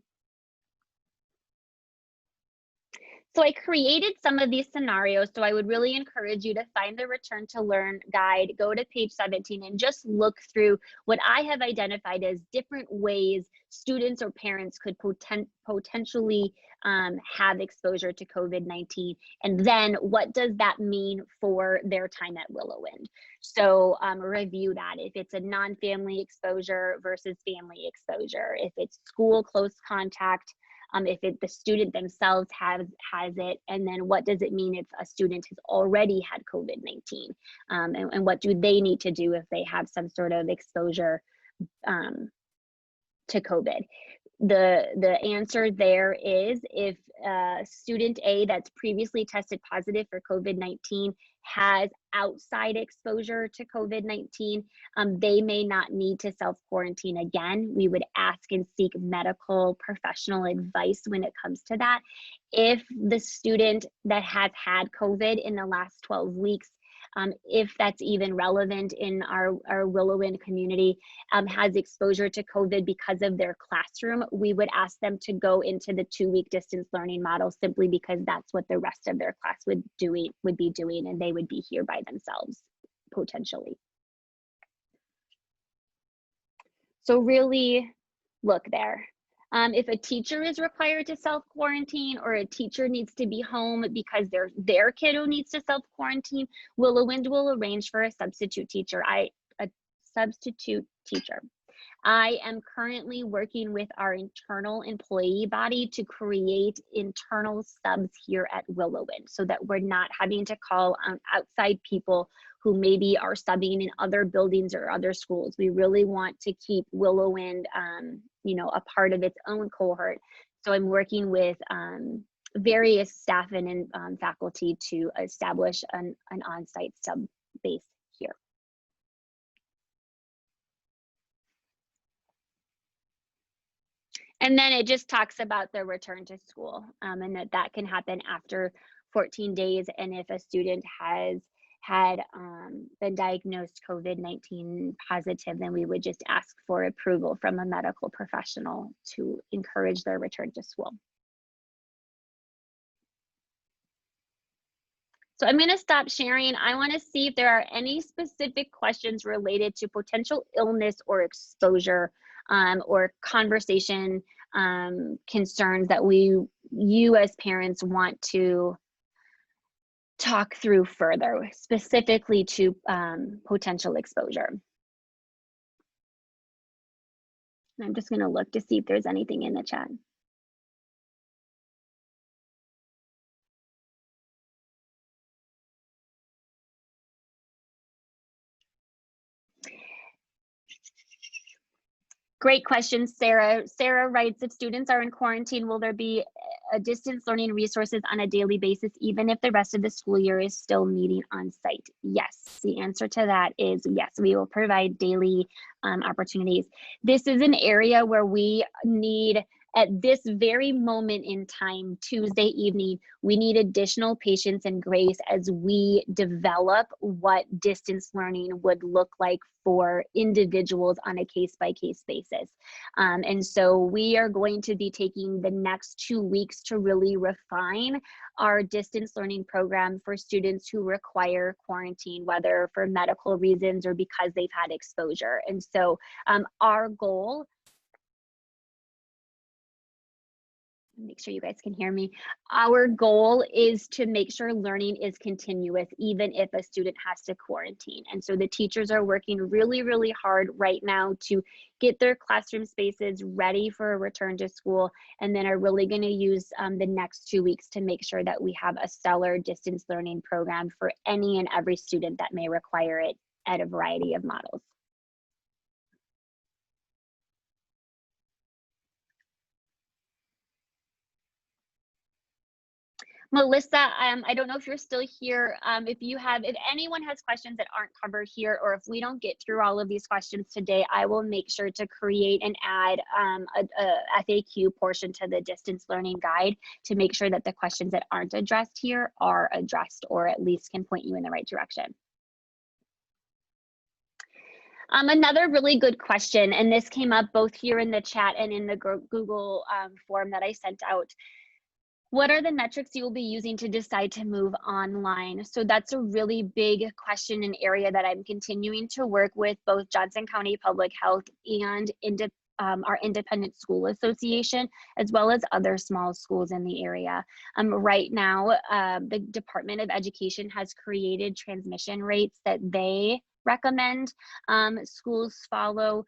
Speaker 1: So I created some of these scenarios, so I would really encourage you to find the Return to Learn guide, go to page 17 and just look through what I have identified as different ways students or parents could potentially have exposure to COVID-19. And then what does that mean for their time at Willow Wind? So review that. If it's a non-family exposure versus family exposure, if it's school close contact, if the student themselves has it, and then what does it mean if a student has already had COVID-19, and what do they need to do if they have some sort of exposure to COVID. The answer there is if student A that's previously tested positive for COVID-19 has outside exposure to COVID-19, they may not need to self-quarantine again. We would ask and seek medical professional advice when it comes to that. If the student that has had COVID in the last 12 weeks, if that's even relevant in our Willow Wind community, has exposure to COVID because of their classroom, we would ask them to go into the 2-week distance learning model simply because that's what the rest of their class would be doing, and they would be here by themselves, potentially. So really look there. If a teacher is required to self-quarantine or a teacher needs to be home because their kiddo needs to self-quarantine, Willow Wind will arrange for a substitute teacher. I am currently working with our internal employee body to create internal subs here at Willow Wind so that we're not having to call on outside people who maybe are subbing in other buildings or other schools. We really want to keep Willow Wind, a part of its own cohort. So I'm working with various staff and faculty to establish an on-site sub base here. And then it just talks about the return to school, and that can happen after 14 days. And if a student has had been diagnosed COVID-19 positive, then we would just ask for approval from a medical professional to encourage their return to school. So I'm going to stop sharing. I want to see if there are any specific questions related to potential illness or exposure or conversation concerns that you as parents want to talk through further, specifically to potential exposure. And I'm just going to look to see if there's anything in the chat. Great question, Sarah. Sarah writes, if students are in quarantine, will there be a distance learning resources on a daily basis, even if the rest of the school year is still meeting on site? Yes, the answer to that is yes, we will provide daily opportunities. This is an area where we need, at this very moment in time, Tuesday evening, we need additional patience and grace as we develop what distance learning would look like for individuals on a case-by-case basis. And so we are going to be taking the next 2 weeks to really refine our distance learning program for students who require quarantine, whether for medical reasons or because they've had exposure. And so our goal, make sure you guys can hear me. Our goal is to make sure learning is continuous, even if a student has to quarantine. And so the teachers are working really, really hard right now to get their classroom spaces ready for a return to school, and then are really going to use the next 2 weeks to make sure that we have a stellar distance learning program for any and every student that may require it at a variety of models. Melissa, I don't know if you're still here. If anyone has questions that aren't covered here, or if we don't get through all of these questions today, I will make sure to create and add a FAQ portion to the distance learning guide to make sure that the questions that aren't addressed here are addressed, or at least can point you in the right direction. Another really good question, and this came up both here in the chat and in the Google form that I sent out. What are the metrics you will be using to decide to move online? So that's a really big question and area that I'm continuing to work with both Johnson County Public Health and our Independent School Association, as well as other small schools in the area. Right now, the Department of Education has created transmission rates that they recommend schools follow.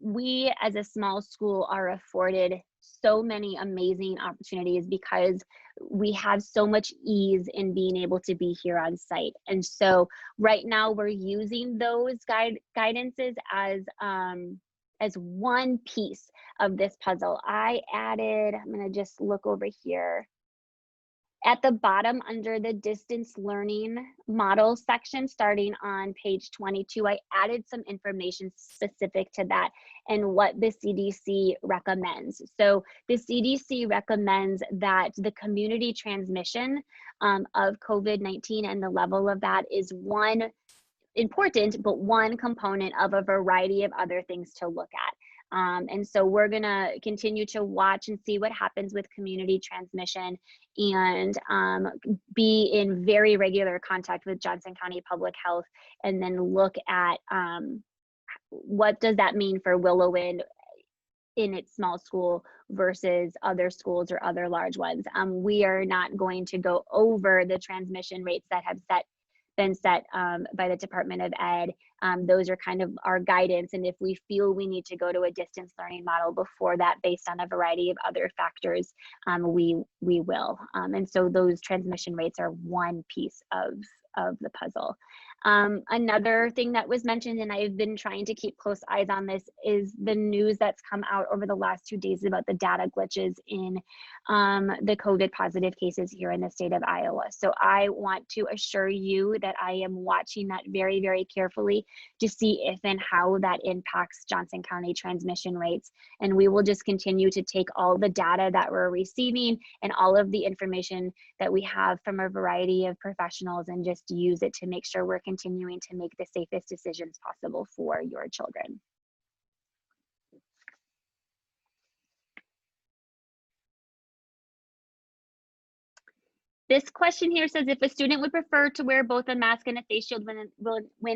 Speaker 1: We as a small school are afforded so many amazing opportunities because we have so much ease in being able to be here on site. And so right now we're using those guidances as one piece of this puzzle. I'm gonna just look over here. At the bottom under the distance learning model section, starting on page 22, I added some information specific to that and what the CDC recommends. So the CDC recommends that the community transmission of COVID-19 and the level of that is one important, but one component of a variety of other things to look at. And so we're gonna continue to watch and see what happens with community transmission and be in very regular contact with Johnson County Public Health, and then look at what does that mean for Willow Wind in its small school versus other schools or other large ones. We are not going to go over the transmission rates that have been set by the Department of Ed. Those are kind of our guidance, and if we feel we need to go to a distance learning model before that based on a variety of other factors, we will. And so those transmission rates are one piece of the puzzle. Another thing that was mentioned, and I've been trying to keep close eyes on this, is the news that's come out over the last 2 days about the data glitches in the COVID positive cases here in the state of Iowa. So I want to assure you that I am watching that very, very carefully to see if and how that impacts Johnson County transmission rates. And we will just continue to take all the data that we're receiving and all of the information that we have from a variety of professionals and just use it to make sure we're continuing to make the safest decisions possible for your children. This question here says, if a student would prefer to wear both a mask and a face shield when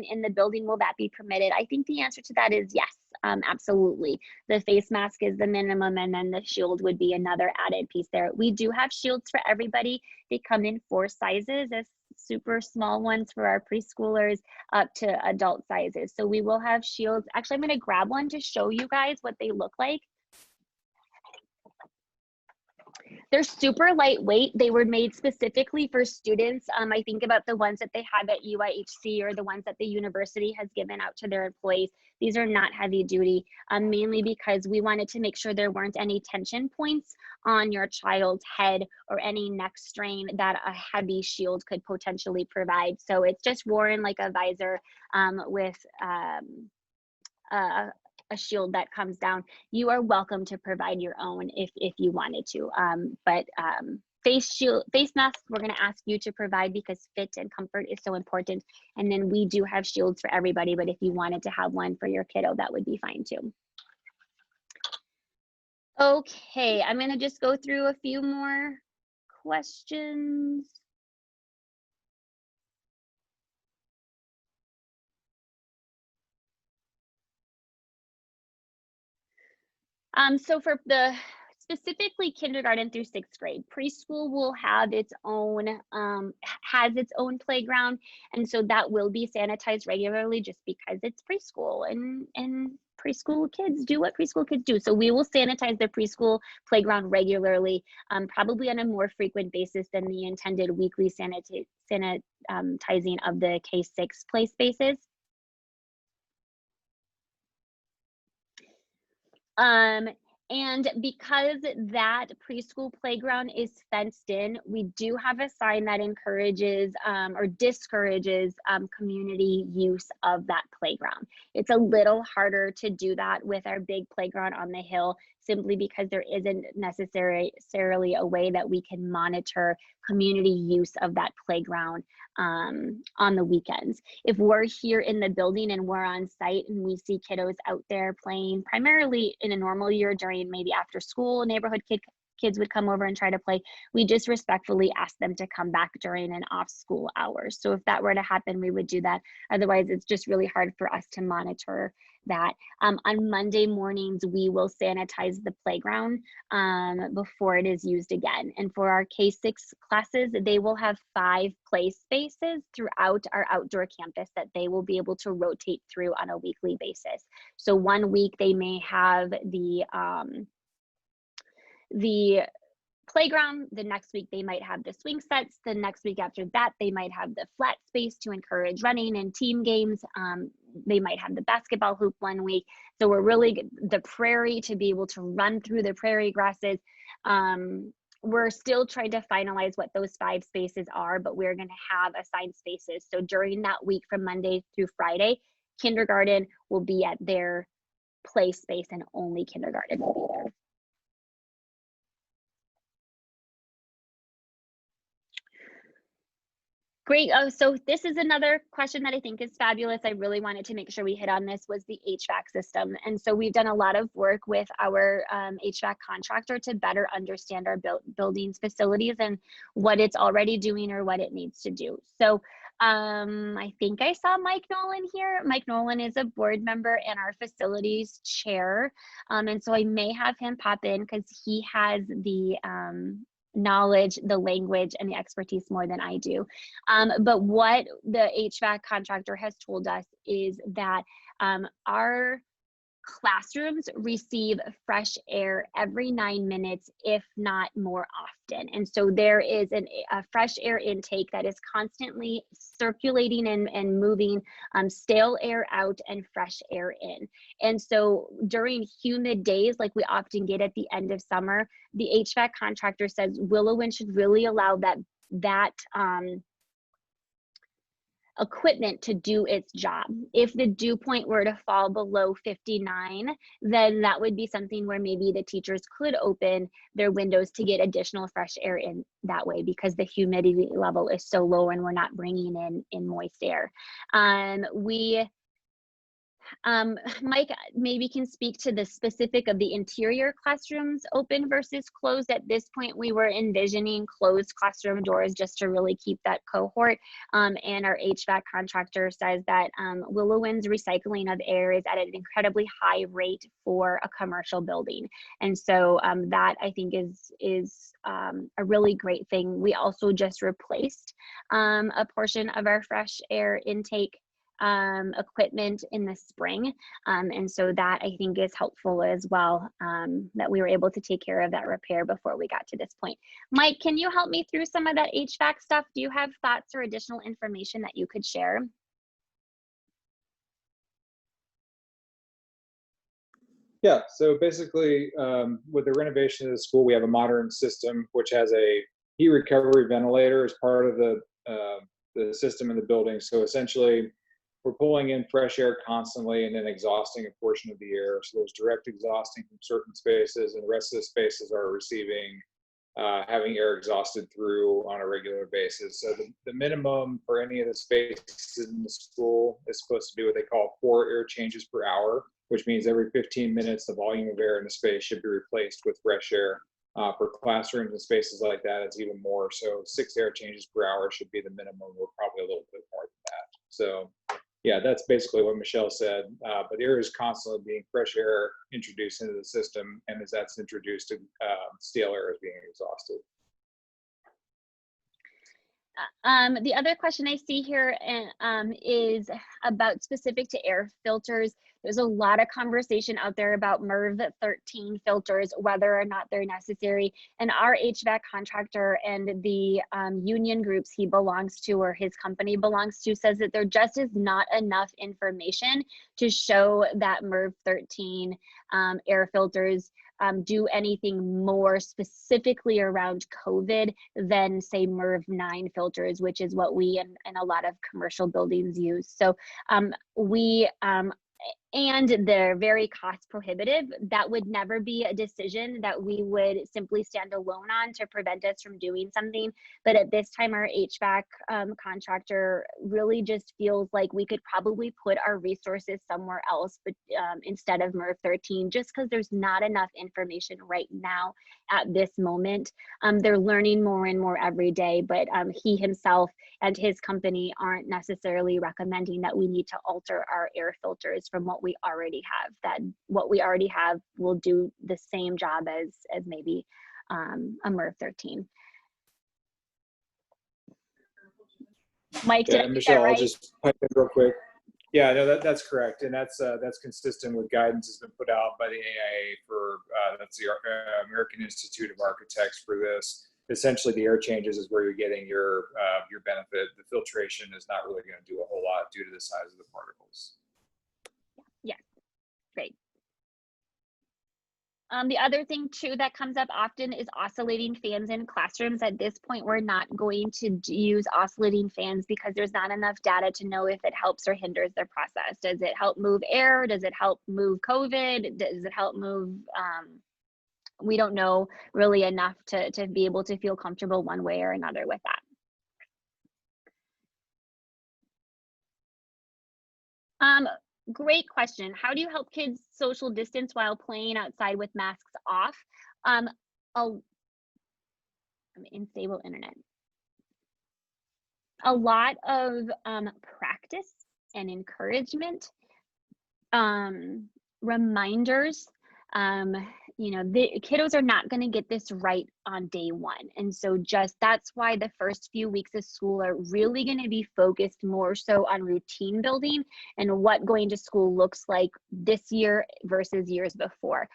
Speaker 1: in the building, will that be permitted? I think the answer to that is yes, absolutely. The face mask is the minimum, and then the shield would be another added piece there. We do have shields for everybody. They come in 4 sizes, as super small ones for our preschoolers up to adult sizes. So we will have shields. Actually, I'm gonna grab one to show you guys what they look like. They're super lightweight. They were made specifically for students. I think about the ones that they have at UIHC or the ones that the university has given out to their employees. These are not heavy duty, mainly because we wanted to make sure there weren't any tension points on your child's head or any neck strain that a heavy shield could potentially provide. So it's just worn like a visor with a shield that comes down. You are welcome to provide your own if you wanted to. Face masks, we're going to ask you to provide because fit and comfort is so important. And then we do have shields for everybody, but if you wanted to have one for your kiddo, that would be fine too. Okay, I'm going to just go through a few more questions. So for the specifically kindergarten through 6th grade, preschool will have its own, has its own playground. And so that will be sanitized regularly just because it's preschool and preschool kids do what preschool kids do. So we will sanitize the preschool playground regularly, probably on a more frequent basis than the intended weekly sanitizing of the K-6 play spaces. And because that preschool playground is fenced in, we do have a sign that encourages or discourages community use of that playground. It's a little harder to do that with our big playground on the hill, simply because there isn't necessarily a way that we can monitor community use of that playground on the weekends. If we're here in the building and we're on site and we see kiddos out there playing, primarily in a normal year during maybe after school, neighborhood kids would come over and try to play, we just respectfully ask them to come back during an off school hours. So if that were to happen, we would do that. Otherwise, it's just really hard for us to monitor that. On Monday mornings, we will sanitize the playground before it is used again. And for our K-6 classes, they will have 5 play spaces throughout our outdoor campus that they will be able to rotate through on a weekly basis. So one week they may have the playground, the next week they might have the swing sets, the next week after that they might have the flat space to encourage running and team games, they might have the basketball hoop one week. So we're really the prairie, to be able to run through the prairie grasses. We're still trying to finalize what those 5 spaces are, but we're going to have assigned spaces. So during that week from Monday through Friday, kindergarten will be at their play space and only kindergarten will be there. Great. Oh, so this is another question that I think is fabulous. I really wanted to make sure we hit on this, was the HVAC system. And so we've done a lot of work with our HVAC contractor to better understand our buildings, facilities, and what it's already doing or what it needs to do. So I think I saw Mike Nolan here. Mike Nolan is a board member and our facilities chair. And so I may have him pop in because he has the knowledge, the language, and the expertise more than I do. But what the HVAC contractor has told us is that our classrooms receive fresh air every 9 minutes, if not more often. And so there is a fresh air intake that is constantly circulating and moving stale air out and fresh air in. And so during humid days, like we often get at the end of summer, the HVAC contractor says Willow Wind should really allow that equipment to do its job. If the dew point were to fall below 59, then that would be something where maybe the teachers could open their windows to get additional fresh air in that way, because the humidity level is so low and we're not bringing in moist air. Mike maybe can speak to the specific of the interior classrooms open versus closed. At this point, we were envisioning closed classroom doors just to really keep that cohort. And our HVAC contractor says that Willow Wind's recycling of air is at an incredibly high rate for a commercial building. And so that I think is a really great thing. We also just replaced a portion of our fresh air intake equipment in the spring. And so that I think is helpful as well, that we were able to take care of that repair before we got to this point. Mike, can you help me through some of that HVAC stuff? Do you have thoughts or additional information that you could share?
Speaker 6: Yeah, so basically with the renovation of the school, we have a modern system which has a heat recovery ventilator as part of the system in the building. So essentially, we're pulling in fresh air constantly and then exhausting a portion of the air. So there's direct exhausting from certain spaces, and the rest of the spaces are receiving, having air exhausted through on a regular basis. So the minimum for any of the spaces in the school is supposed to be what they call 4 air changes per hour, which means every 15 minutes, the volume of air in the space should be replaced with fresh air. For classrooms and spaces like that, it's even more. So 6 air changes per hour should be the minimum. We're probably a little bit more than that. So yeah, that's basically what Michelle said. But air is constantly being fresh air introduced into the system, and as that's introduced, stale air is being exhausted.
Speaker 1: The other question I see here is about specific to air filters. There's a lot of conversation out there about MERV 13 filters, whether or not they're necessary. And our HVAC contractor and the union groups he belongs to or his company belongs to says that there just is not enough information to show that MERV 13 air filters do anything more specifically around COVID than say MERV 9 filters, which is what we and a lot of commercial buildings use. So and they're very cost prohibitive. That would never be a decision that we would simply stand alone on to prevent us from doing something. But at this time, our HVAC contractor really just feels like we could probably put our resources somewhere else, but instead of MERV 13, just because there's not enough information right now at this moment. They're learning more and more every day, but he himself and his company aren't necessarily recommending that we need to alter our air filters from what we already have. That what we already have will do the same job as maybe a MERV 13. Mike, did I
Speaker 6: Yeah,
Speaker 1: get that
Speaker 6: Michelle,
Speaker 1: right?
Speaker 6: I'll just pipe in real quick. Yeah, no, that's correct, and that's consistent with guidance that's been put out by the AIA for that's the American Institute of Architects for this. Essentially, the air changes is where you're getting your benefit. The filtration is not really going to do a whole lot due to the size of the particles.
Speaker 1: Yes, great. The other thing too that comes up often is oscillating fans in classrooms. At this point, we're not going to use oscillating fans because there's not enough data to know if it helps or hinders their process. Does it help move air? Does it help move COVID? Does it help move, we don't know really enough to be able to feel comfortable one way or another with that. Great question. How do you help kids social distance while playing outside with masks off? I'm unstable internet. A lot of practice and encouragement, reminders. You know, the kiddos are not going to get this right on day one. And so that's why the first few weeks of school are really going to be focused more so on routine building and what going to school looks like this year versus years before.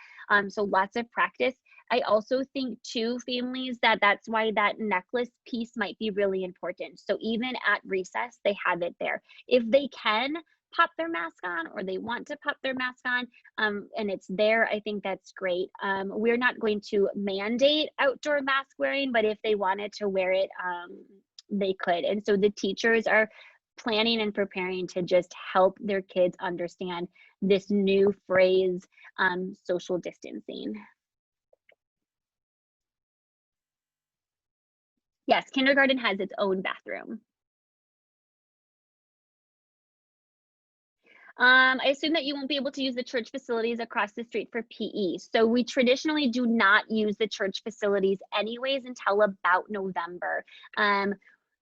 Speaker 1: So lots of practice. I also think too, families, that's why that necklace piece might be really important. So even at recess, they have it there. If they can pop their mask on or they want to pop their mask on and it's there, I think that's great. We're not going to mandate outdoor mask wearing, but if they wanted to wear it, they could. And so the teachers are planning and preparing to just help their kids understand this new phrase, social distancing. Yes, kindergarten has its own bathroom. I assume that you won't be able to use the church facilities across the street for PE. So we traditionally do not use the church facilities anyways until about November.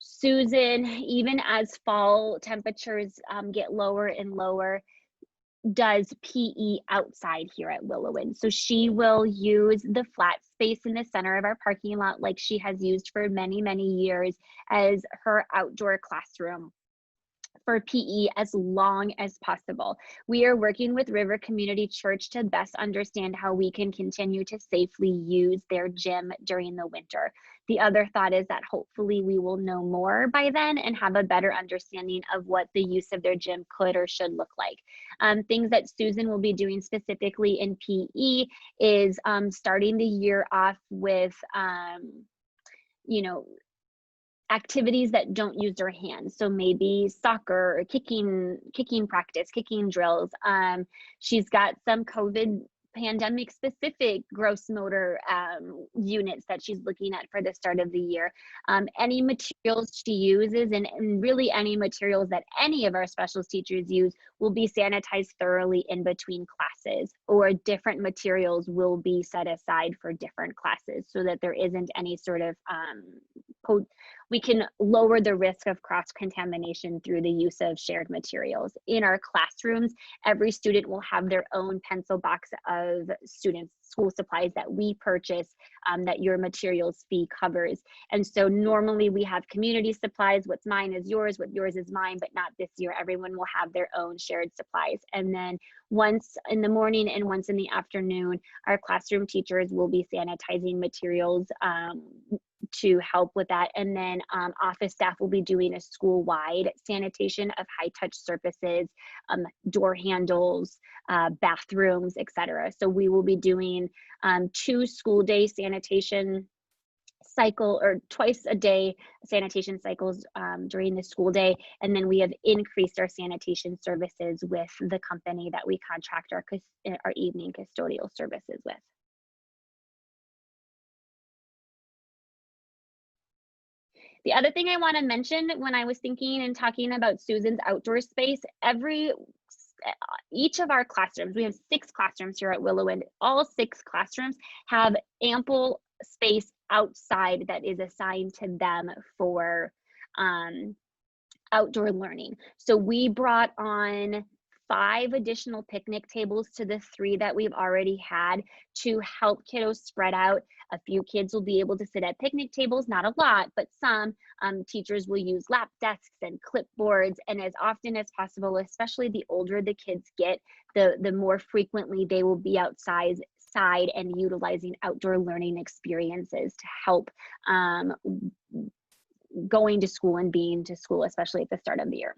Speaker 1: Susan, even as fall temperatures get lower and lower, does PE outside here at Willowin. So she will use the flat space in the center of our parking lot like she has used for many, many years as her outdoor classroom for PE as long as possible. We are working with River Community Church to best understand how we can continue to safely use their gym during the winter. The other thought is that hopefully we will know more by then and have a better understanding of what the use of their gym could or should look like. Things that Susan will be doing specifically in PE is starting the year off with, you know, activities that don't use their hands. So maybe soccer, or kicking practice, kicking drills. She's got some COVID pandemic specific gross motor units that she's looking at for the start of the year. Any materials she uses and really any materials that any of our specials teachers use will be sanitized thoroughly in between classes, or different materials will be set aside for different classes so that there isn't any sort of we can lower the risk of cross-contamination through the use of shared materials. In our classrooms, every student will have their own pencil box of students' school supplies that we purchase that your materials fee covers. And so normally we have community supplies, what's mine is yours, what yours is mine, but not this year. Everyone will have their own shared supplies. And then once in the morning and once in the afternoon, our classroom teachers will be sanitizing materials to help with that. And then office staff will be doing a school-wide sanitation of high-touch surfaces, door handles, bathrooms, etc. So we will be doing 2 school day sanitation cycle, or twice a day sanitation cycles during the school day. And then we have increased our sanitation services with the company that we contract our evening custodial services with. The other thing I want to mention, when I was thinking and talking about Susan's outdoor space, each of our classrooms, we have 6 classrooms here at Willowwind, all 6 classrooms have ample space outside that is assigned to them for outdoor learning. So we brought on 5 additional picnic tables to the 3 that we've already had to help kiddos spread out. A few kids will be able to sit at picnic tables, not a lot, but some. Teachers will use lap desks and clipboards, and as often as possible, especially the older the kids get, the more frequently they will be outside and utilizing outdoor learning experiences to help going to school and being to school, especially at the start of the year.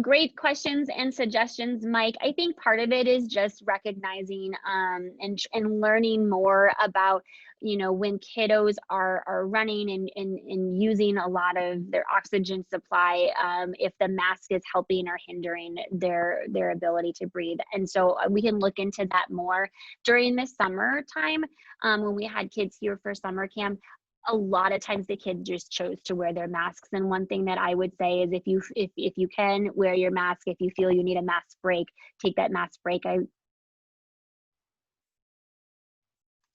Speaker 1: Great questions and suggestions, Mike. I think part of it is just recognizing and learning more about, when kiddos are running and using a lot of their oxygen supply, if the mask is helping or hindering their ability to breathe. And so we can look into that more during the summertime when we had kids here for summer camp. A lot of times the kids just chose to wear their masks. And one thing that I would say is if you can wear your mask, if you feel you need a mask break, take that mask break.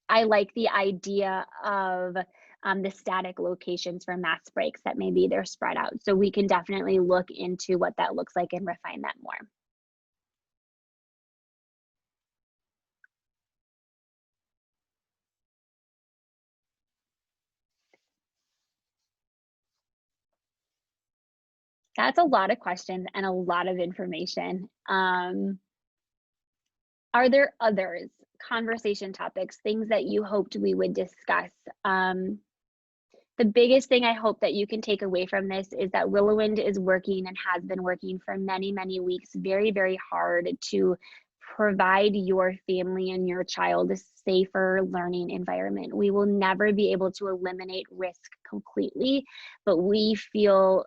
Speaker 1: I like the idea of the static locations for mask breaks, that maybe they're spread out. So we can definitely look into what that looks like and refine that more. That's a lot of questions and a lot of information. Are there others, conversation topics, things that you hoped we would discuss? The biggest thing I hope that you can take away from this is that Willowwind is working and has been working for many, many weeks very, very hard to provide your family and your child a safer learning environment. We will never be able to eliminate risk completely, but we feel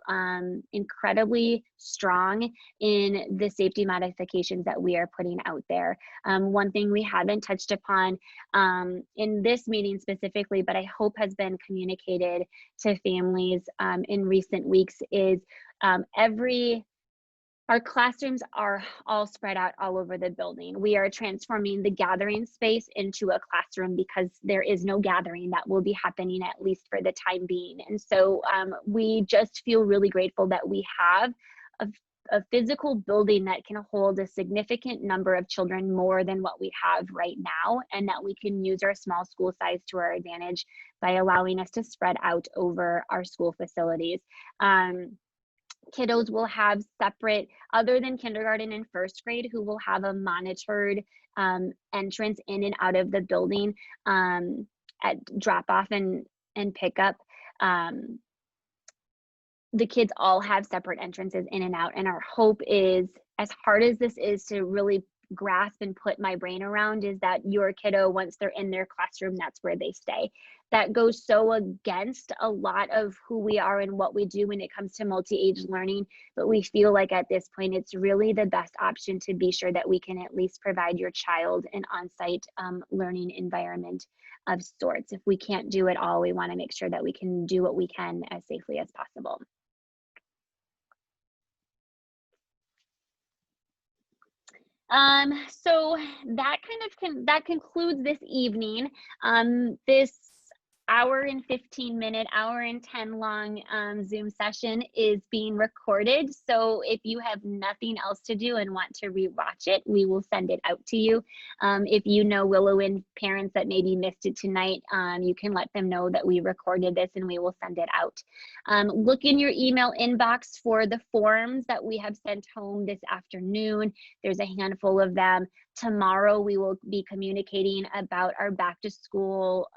Speaker 1: incredibly strong in the safety modifications that we are putting out there. One thing we haven't touched upon in this meeting specifically, but I hope has been communicated to families in recent weeks is our classrooms are all spread out all over the building. We are transforming the gathering space into a classroom because there is no gathering that will be happening, at least for the time being. And so we just feel really grateful that we have a physical building that can hold a significant number of children, more than what we have right now, and that we can use our small school size to our advantage by allowing us to spread out over our school facilities. Kiddos will have separate, other than kindergarten and first grade, who will have a monitored entrance in and out of the building at drop off and pickup. The kids all have separate entrances in and out. And our hope is, as hard as this is to really grasp and put my brain around, is that your kiddo, once they're in their classroom, that's where they stay. That goes so against a lot of who we are and what we do when it comes to multi-age learning, but we feel like at this point it's really the best option to be sure that we can at least provide your child an on-site learning environment of sorts. If we can't do it all, we want to make sure that we can do what we can as safely as possible. So that concludes this evening. This hour and 15 minute, hour and 10 long Zoom session is being recorded. So if you have nothing else to do and want to rewatch it, we will send it out to you. If you know Willow Wind parents that maybe missed it tonight, you can let them know that we recorded this and we will send it out. Look in your email inbox for the forms that we have sent home this afternoon. There's a handful of them. Tomorrow we will be communicating about our back to school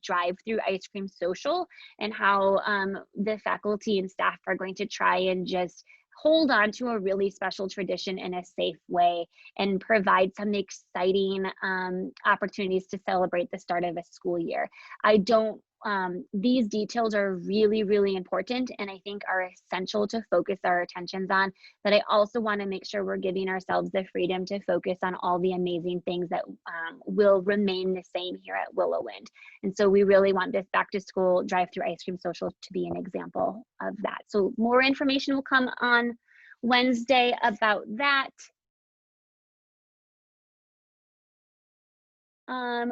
Speaker 1: drive-through ice cream social and how the faculty and staff are going to try and just hold on to a really special tradition in a safe way and provide some exciting opportunities to celebrate the start of a school year. These details are really, really important and I think are essential to focus our attentions on, but I also want to make sure we're giving ourselves the freedom to focus on all the amazing things that will remain the same here at Willow Wind. And so we really want this back to school drive-through ice cream social to be an example of that. So more information will come on Wednesday about that.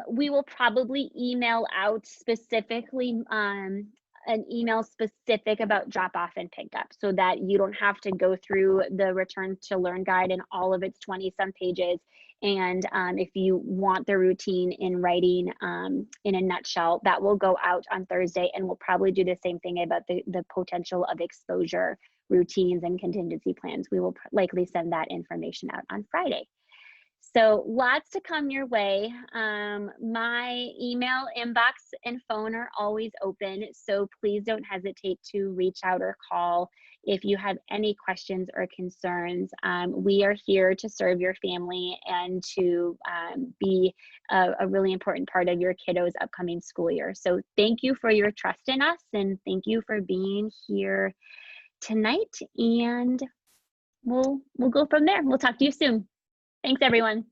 Speaker 1: We will probably email out specifically an email specific about drop off and pick up so that you don't have to go through the return to learn guide and all of its 20 some pages. And if you want the routine in writing in a nutshell, that will go out on Thursday, and we'll probably do the same thing about the potential of exposure routines and contingency plans. We will likely send that information out on Friday. So lots to come your way. My email inbox and phone are always open, so please don't hesitate to reach out or call if you have any questions or concerns. We are here to serve your family and to be a really important part of your kiddos' upcoming school year. So thank you for your trust in us, and thank you for being here tonight, and we'll go from there. We'll talk to you soon. Thanks, everyone.